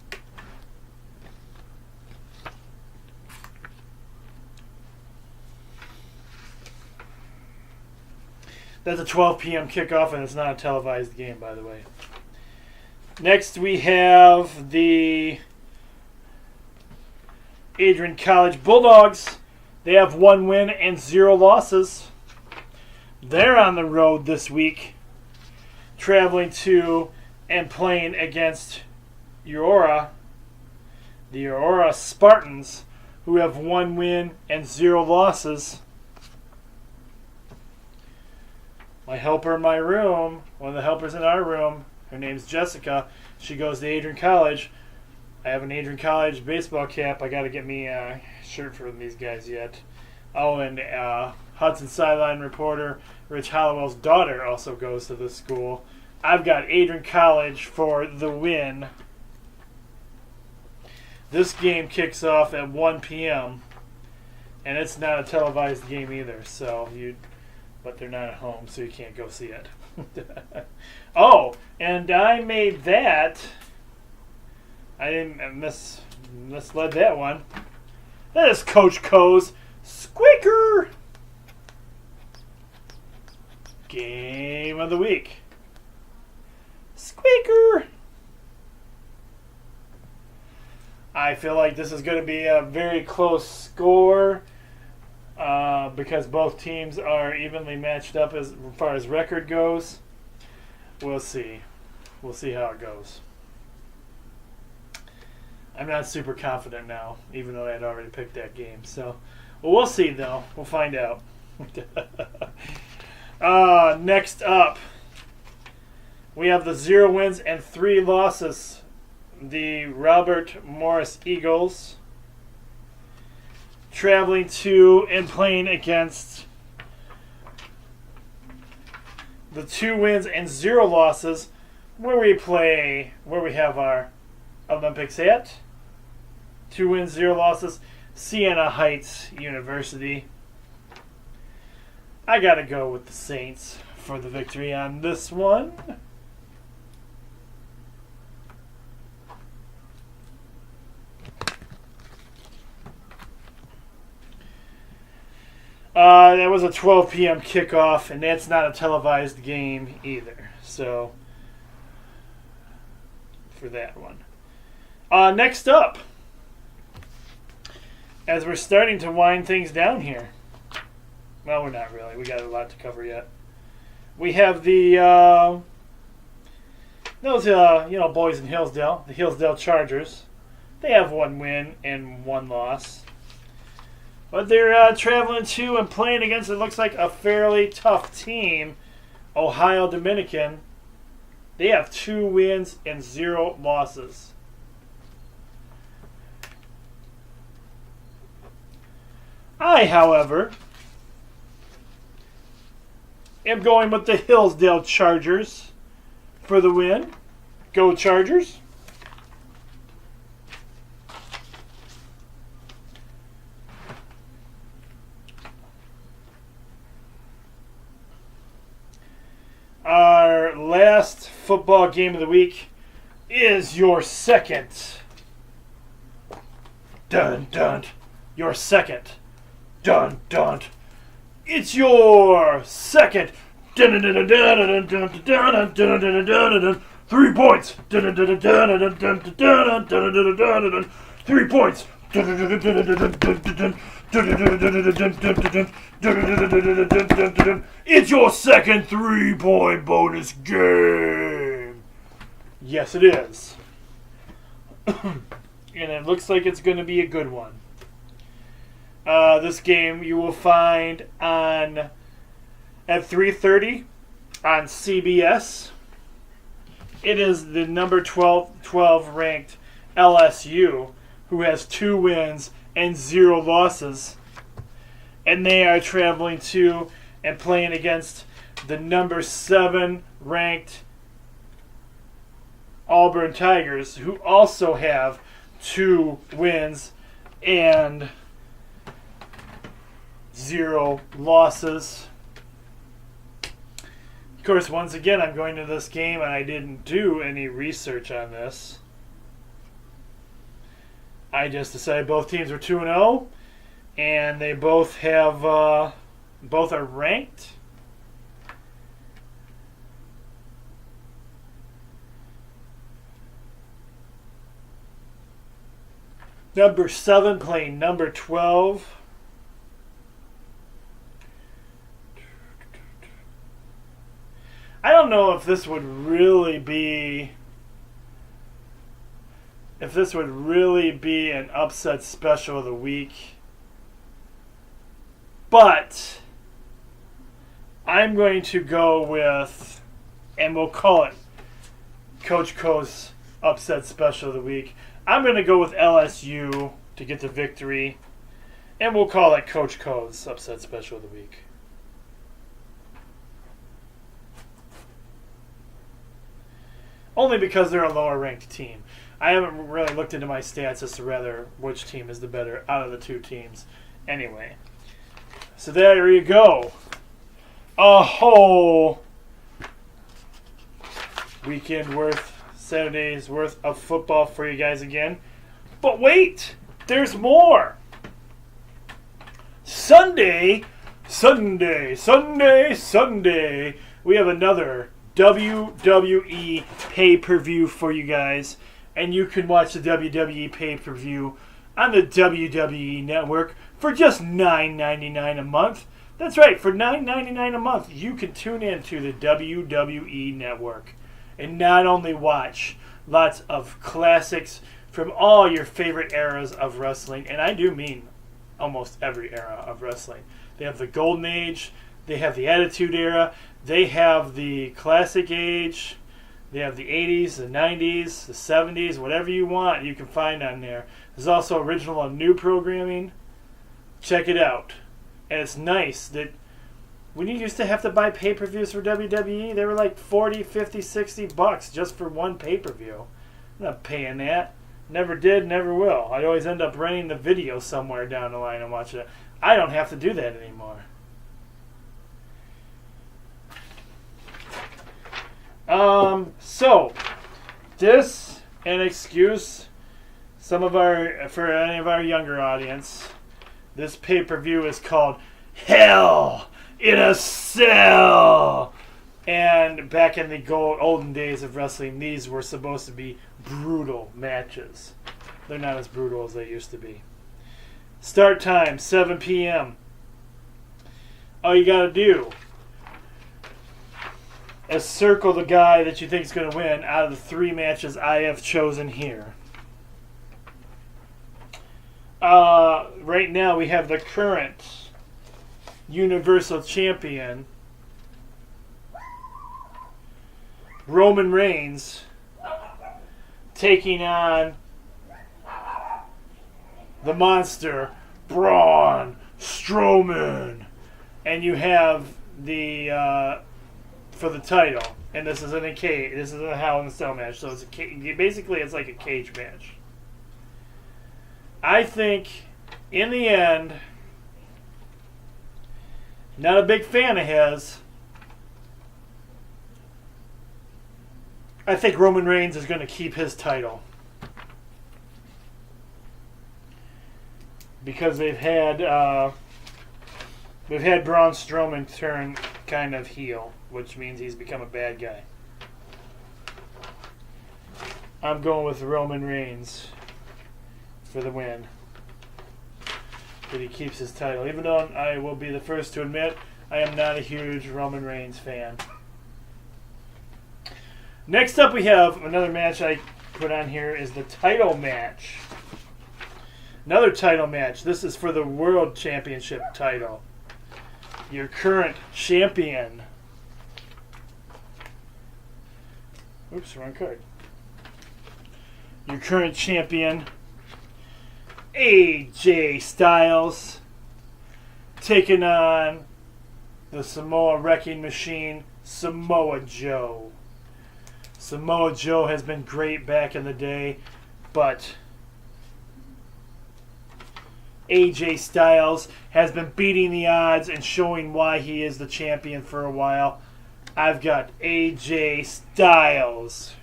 Speaker 1: That's a 12 p.m. kickoff, and it's not a televised game, by the way. Next, we have the Adrian College Bulldogs. They have 1 win and 0 losses. They're on the road this week, traveling to and playing against Aurora, the Aurora Spartans, who have 1 win and 0 losses. My helper in my room, one of the helpers in our room, her name's Jessica. She goes to Adrian College. I have an Adrian College baseball cap. I got to get me a shirt from these guys yet. Oh, and Hudson sideline reporter Rich Hollowell's daughter also goes to this school. I've got Adrian College for the win. This game kicks off at 1 p.m. and it's not a televised game either. But they're not at home, so you can't go see it. Oh, and I made that. I didn't misled that one. That is Coach Co's Squeaker Game of the Week. Squeaker. I feel like this is going to be a very close score because both teams are evenly matched up as far as record goes. We'll see. We'll see how it goes. I'm not super confident now, even though I had already picked that game. So, we'll see, though. We'll find out. Next up, we have the 0 wins and 3 losses. The Robert Morris Eagles traveling to and playing against the 2 wins and 0 losses, where we have our Olympics at. 2 wins, 0 losses, Siena Heights University. I gotta go with the Saints for the victory on this one. That was a 12 p.m. kickoff, and that's not a televised game either. So, for that one. Next up, as we're starting to wind things down here. Well, we're not really. We got a lot to cover yet. We have the boys in Hillsdale, the Hillsdale Chargers. They have 1 win and 1 loss. But they're traveling to and playing against, it looks like, a fairly tough team, Ohio Dominican. They have 2 wins and 0 losses. I, however, am going with the Hillsdale Chargers for the win. Go Chargers. Our last football game of the week is your second. Dun dun. Your second. Dun dun. It's your second. Dun dun dun dun dun dun dun dun dun dun dun. 3 points. Dun dun dun dun dun dun dun dun dun dun dun. 3 points. Dun dun dun dun dun dun dun dun. It's your second 3-point bonus game. Yes, it is. And it looks like it's going to be a good one. This game you will find at 3:30 on CBS. It is the number 12 ranked LSU, who has 2 wins and 0 losses, and they are traveling to and playing against the number 7 ranked Auburn Tigers, who also have 2 wins and 0 losses. Of course, once again, I'm going to this game and I didn't do any research on this. I just decided both teams were 2-0, and they both have both are ranked. Number 7 playing number 12. I don't don't know if this would really be an upset special of the week. But I'm going to go with, and we'll call it Coach Co's upset special of the week. I'm going to go with LSU to get the victory, and we'll call it Coach Co's upset special of the week. Only because they're a lower ranked team. I haven't really looked into my stats as to whether which team is the better out of the two teams. Anyway, so there you go. A whole weekend worth, Saturday's worth of football for you guys again. But wait, there's more. Sunday. We have another WWE pay-per-view for you guys. And you can watch the WWE pay-per-view on the WWE Network for just $9.99 a month. That's right, for $9.99 a month, you can tune in to the WWE Network and not only watch lots of classics from all your favorite eras of wrestling, and I do mean almost every era of wrestling. They have the Golden Age, they have the Attitude Era, they have the Classic Age, they have the 80s, the 90s, the 70s, whatever you want you can find on there. There's also original and new programming. Check it out. And it's nice that when you used to have to buy pay-per-views for WWE, they were like $40, $50, $60 just for one pay-per-view. I'm not paying that. Never did, never will. I'd always end up renting the video somewhere down the line and watching it. I don't have to do that anymore. So this an excuse for any of our younger audience. This pay-per-view is called Hell in a Cell. And back in the olden days of wrestling, these were supposed to be brutal matches. They're not as brutal as they used to be. Start time, 7 p.m. All you got to do is circle the guy that you think is going to win out of the 3 matches I have chosen here. Right now we have the current Universal Champion, Roman Reigns, taking on the monster, Braun Strowman. And you have the for the title, and this is in a cage. This is a Hell in a Cell match, so it's basically it's like a cage match. I think, in the end, not a big fan of his. I think Roman Reigns is going to keep his title because they've had Braun Strowman turn kind of heel, which means he's become a bad guy. I'm going with Roman Reigns for the win. But he keeps his title. Even though I will be the first to admit I am not a huge Roman Reigns fan. Next up we have another match I put on here is the title match. Another title match. This is for the World Championship title. Your current champion. Oops, wrong card. Your current champion, AJ Styles, taking on the Samoa Wrecking Machine, Samoa Joe. Samoa Joe has been great back in the day, but AJ Styles has been beating the odds and showing why he is the champion for a while. I've got AJ Styles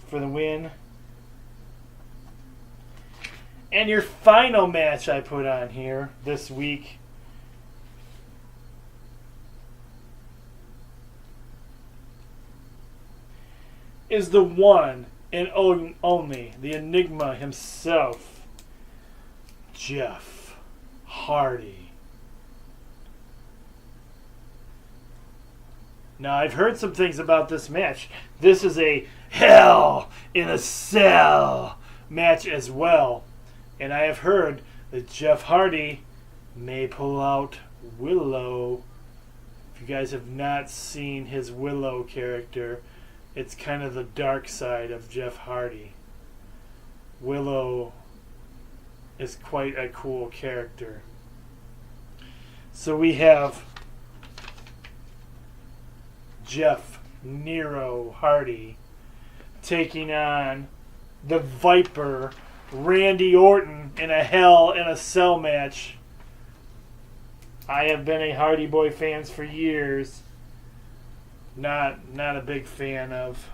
Speaker 1: for the win. And your final match I put on here this week is the one and only, the Enigma himself, Jeff Hardy. Now, I've heard some things about this match. This is a Hell in a Cell match as well. And I have heard that Jeff Hardy may pull out Willow. If you guys have not seen his Willow character, it's kind of the dark side of Jeff Hardy. Willow is quite a cool character. So we have Jeff Nero Hardy taking on the Viper Randy Orton in a Hell in a Cell match. I have been a Hardy Boy fan for years. Not a big fan of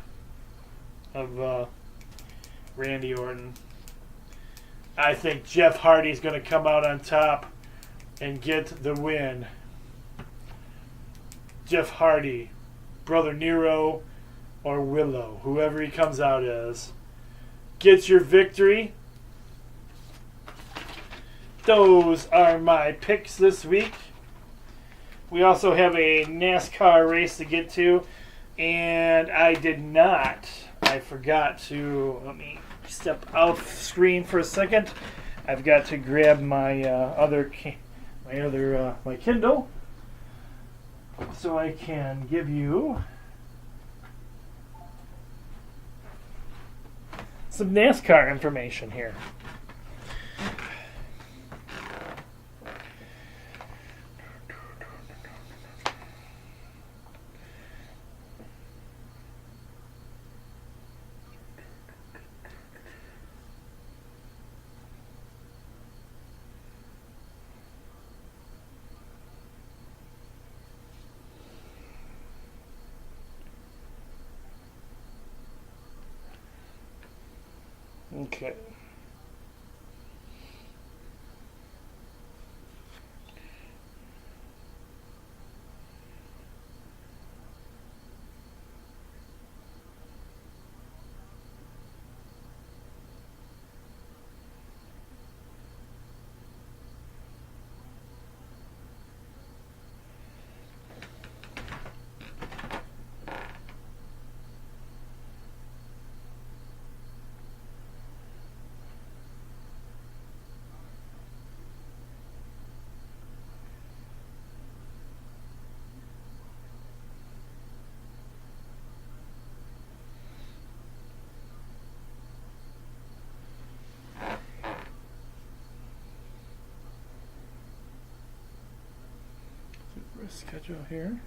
Speaker 1: Randy Orton. I think Jeff Hardy's going to come out on top and get the win. Jeff Hardy, Brother Nero, or Willow, whoever he comes out as, gets your victory. Those are my picks this week. We also have a NASCAR race to get to, and I forgot to, let me step out screen for a second. I've got to grab my my Kindle so I can give you some NASCAR information here. Okay. Schedule here.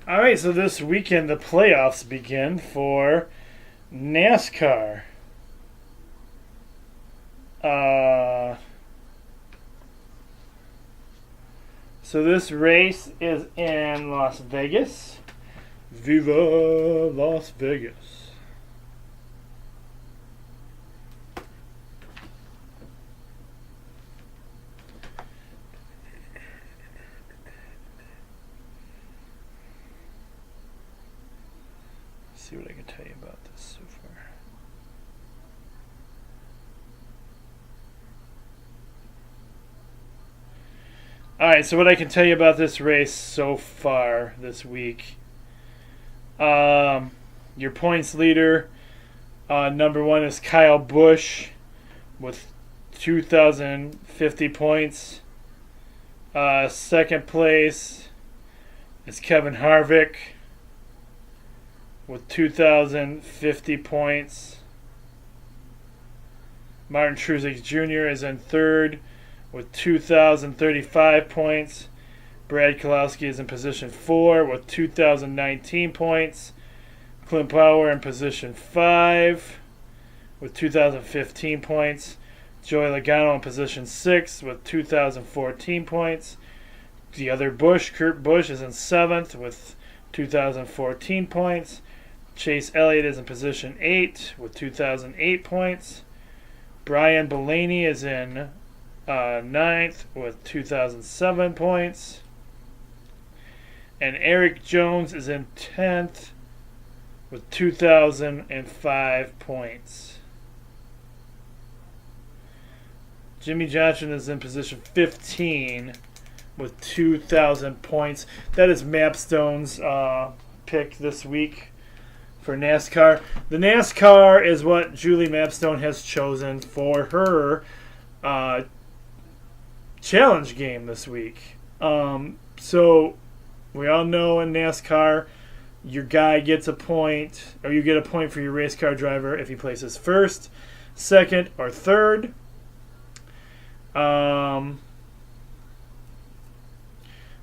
Speaker 1: All right, so this weekend the playoffs begin for NASCAR. So this race is in Las Vegas. Viva Las Vegas. See what I can tell you about this so far. Alright, so what I can tell you about this race so far this week. Your points leader, number one is Kyle Busch with 2,050 points. Second place is Kevin Harvick with 2,050 points. Martin Truex Jr. is in third with 2,035 points. Brad Keselowski is in position 4 with 2,019 points. Clint Power in position 5 with 2,015 points. Joey Logano in position 6 with 2,014 points. The other Busch, Kurt Busch, is in 7th with 2,014 points. Chase Elliott is in position 8 with 2,008 points. Brian Blaney is in 9th with 2,007 points. And Eric Jones is in 10th with 2,005 points. Jimmy Johnson is in position 15 with 2,000 points. That is Mapstone's pick this week for NASCAR. The NASCAR is what Julie Mapstone has chosen for her challenge game this week. So we all know in NASCAR, your guy gets a point, or you get a point for your race car driver if he places first, second, or third.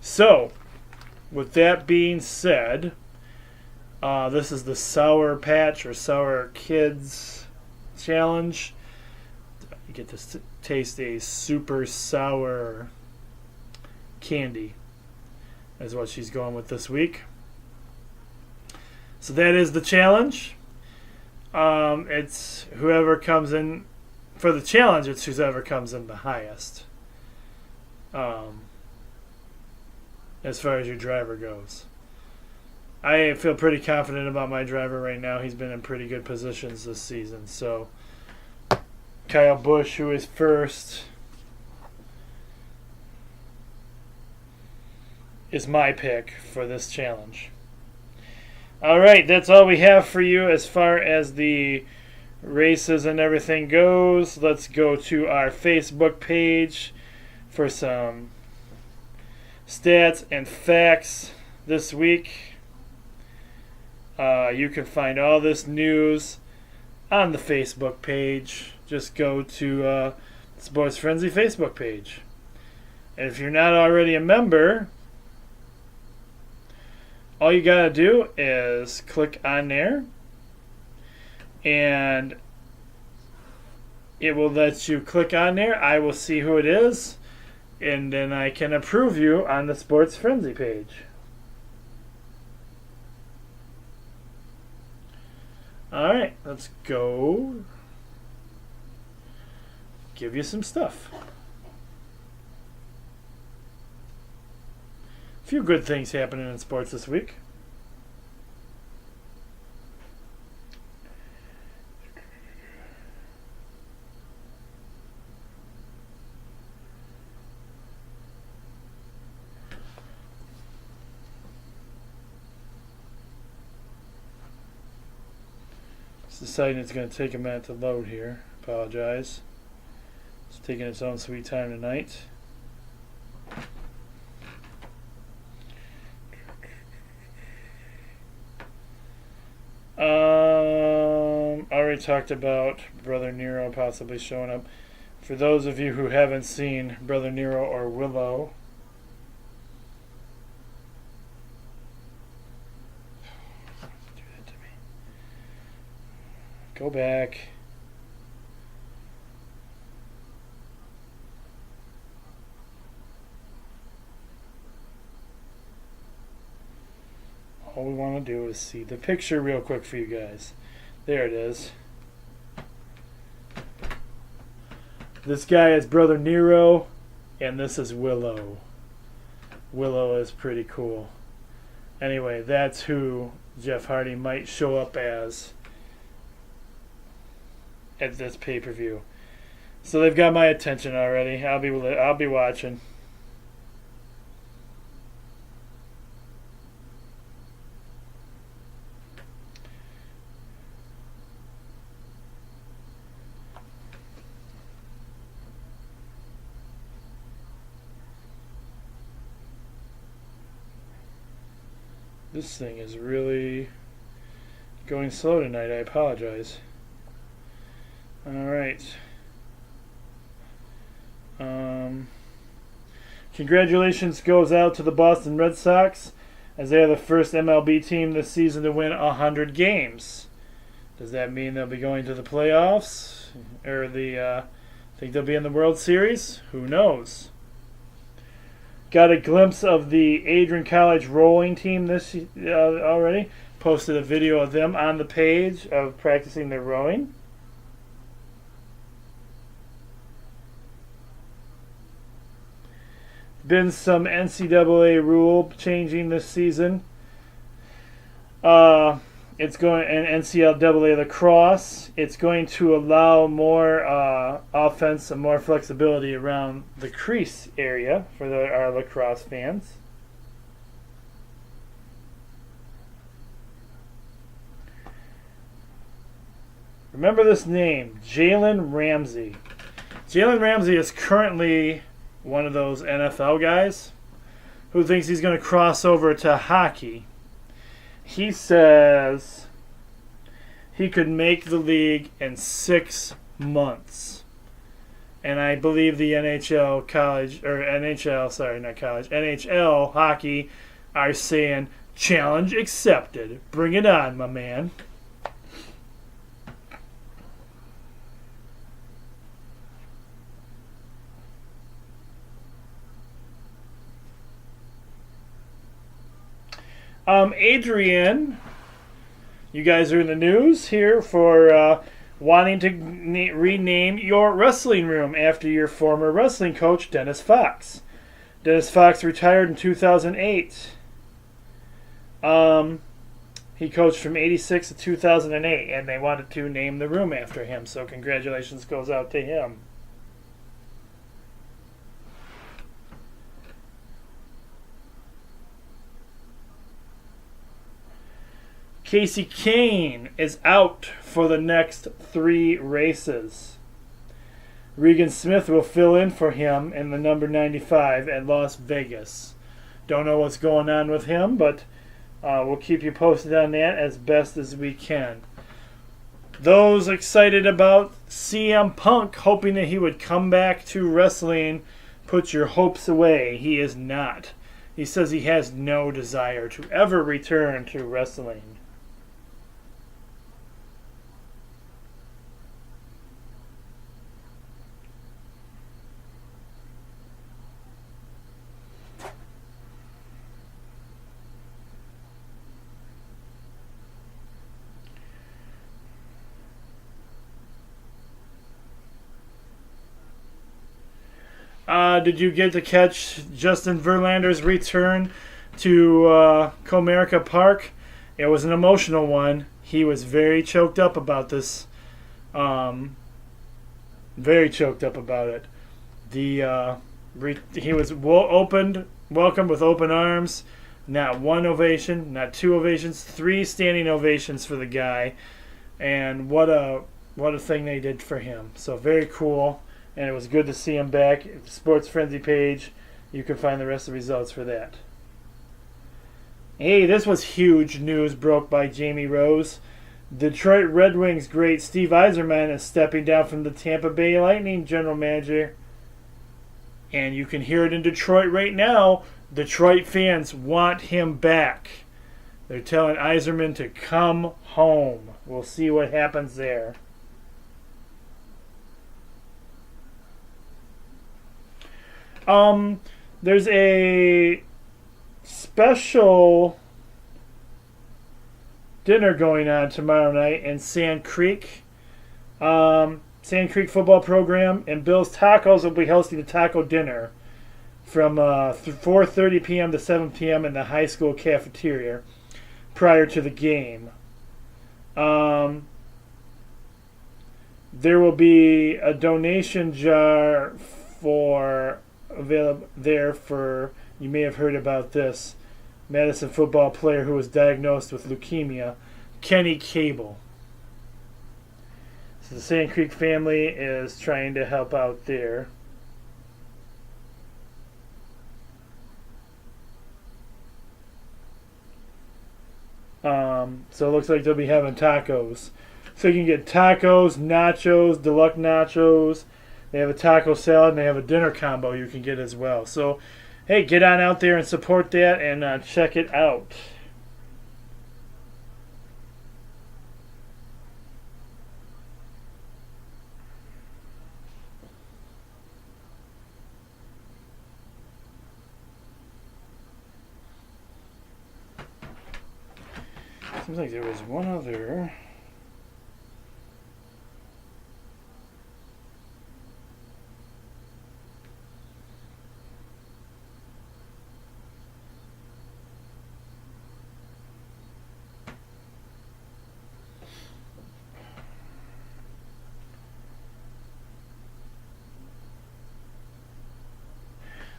Speaker 1: So, with that being said, this is the Sour Patch or Sour Kids Challenge. You get to taste a super sour candy, is what she's going with this week. So that is the challenge. It's whoever comes in for the challenge. It's whoever comes in the highest, as far as your driver goes. I feel pretty confident about my driver right now. He's been in pretty good positions this season. So Kyle Busch, who is first, is my pick for this challenge. All right, that's all we have for you as far as the races and everything goes. Let's go to our Facebook page for some stats and facts this week. You can find all this news on the Facebook page. Just go to Sports Frenzy Facebook page. And if you're not already a member, all you gotta do is click on there, and it will let you click on there. I will see who it is, and then I can approve you on the Sports Frenzy page. Alright, let's go give you some stuff. A few good things happening in sports this week. It's deciding it's going to take a minute to load here. Apologize. It's taking its own sweet time tonight. Already talked about Brother Nero possibly showing up. For those of you who haven't seen Brother Nero or Willow, do that to me. Go back. All we want to do is see the picture real quick for you guys. There it is. This guy is Brother Nero, and this is Willow. Willow is pretty cool. Anyway, that's who Jeff Hardy might show up as at this pay-per-view. So they've got my attention already. I'll be watching. This thing is really going slow tonight. I apologize. Alright. Congratulations goes out to the Boston Red Sox. as they are the first MLB team this season to win 100 games. Does that mean they'll be going to the playoffs? Or think they'll be in the World Series? Who knows? Got a glimpse of the Adrian College rowing team this already. Posted a video of them on the page of practicing their rowing. Been some NCAA rule changing this season. It's going and NCAA lacrosse. It's going to allow more offense and more flexibility around the crease area for our lacrosse fans. Remember this name, Jalen Ramsey. Jalen Ramsey is currently one of those NFL guys who thinks he's going to cross over to hockey. He says he could make the league in 6 months. And I believe the NHL hockey are saying, challenge accepted. Bring it on, my man. Adrian, you guys are in the news here for wanting to rename your wrestling room after your former wrestling coach, Dennis Fox. Dennis Fox retired in 2008. He coached from 86 to 2008, and they wanted to name the room after him, so congratulations goes out to him. Casey Kane is out for the next 3 races. Regan Smith will fill in for him in the number 95 at Las Vegas. Don't know what's going on with him, but we'll keep you posted on that as best as we can. Those excited about CM Punk, hoping that he would come back to wrestling, put your hopes away. He is not. He says he has no desire to ever return to wrestling. Did you get to catch Justin Verlander's return to Comerica Park? It was an emotional one. He was very choked up about this. Very choked up about it. He was welcomed with open arms. Not one ovation, not 2 ovations, 3 standing ovations for the guy. And what a thing they did for him. So very cool. And it was good to see him back. Sports Frenzy page, you can find the rest of the results for that. Hey, this was huge news broke by Jamie Rose. Detroit Red Wings great Steve Yzerman is stepping down from the Tampa Bay Lightning general manager. And you can hear it in Detroit right now. Detroit fans want him back. They're telling Yzerman to come home. We'll see what happens there. There's a special dinner going on tomorrow night in Sand Creek. Sand Creek football program and Bill's Tacos will be hosting a taco dinner from 4:30 p.m. to 7 p.m. in the high school cafeteria prior to the game. There will be a donation jar available there for, you may have heard about this, Madison football player who was diagnosed with leukemia, Kenny Cable. So the Sand Creek family is trying to help out there. So it looks like they'll be having tacos. So you can get tacos, nachos, deluxe nachos. They have a taco salad and they have a dinner combo you can get as well. So hey, get on out there and support that and check it out. Seems like there was one other.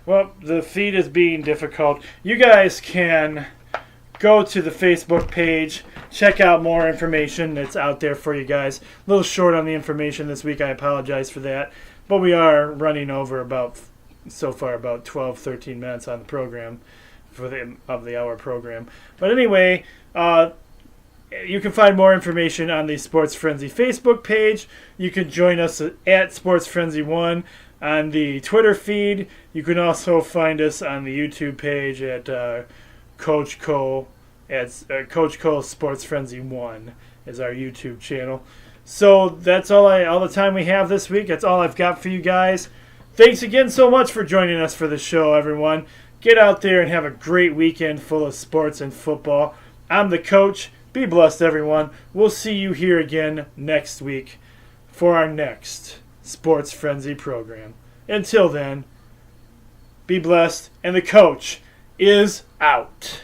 Speaker 1: Well, the feed is being difficult. You guys can go to the Facebook page, check out more information that's out there for you guys. A little short on the information this week. I apologize for that. But we are running over about 12, 13 minutes on the program of the hour program. But anyway, you can find more information on the Sports Frenzy Facebook page. You can join us at Sports Frenzy 1 on the Twitter feed. You can also find us on the YouTube page at Coach Cole. Coach Cole Sports Frenzy 1 is our YouTube channel. So that's all the time we have this week. That's all I've got for you guys. Thanks again so much for joining us for the show, everyone. Get out there and have a great weekend full of sports and football. I'm the coach. Be blessed, everyone. We'll see you here again next week for our next Sports Frenzy program. Until then, be blessed, and the coach is out.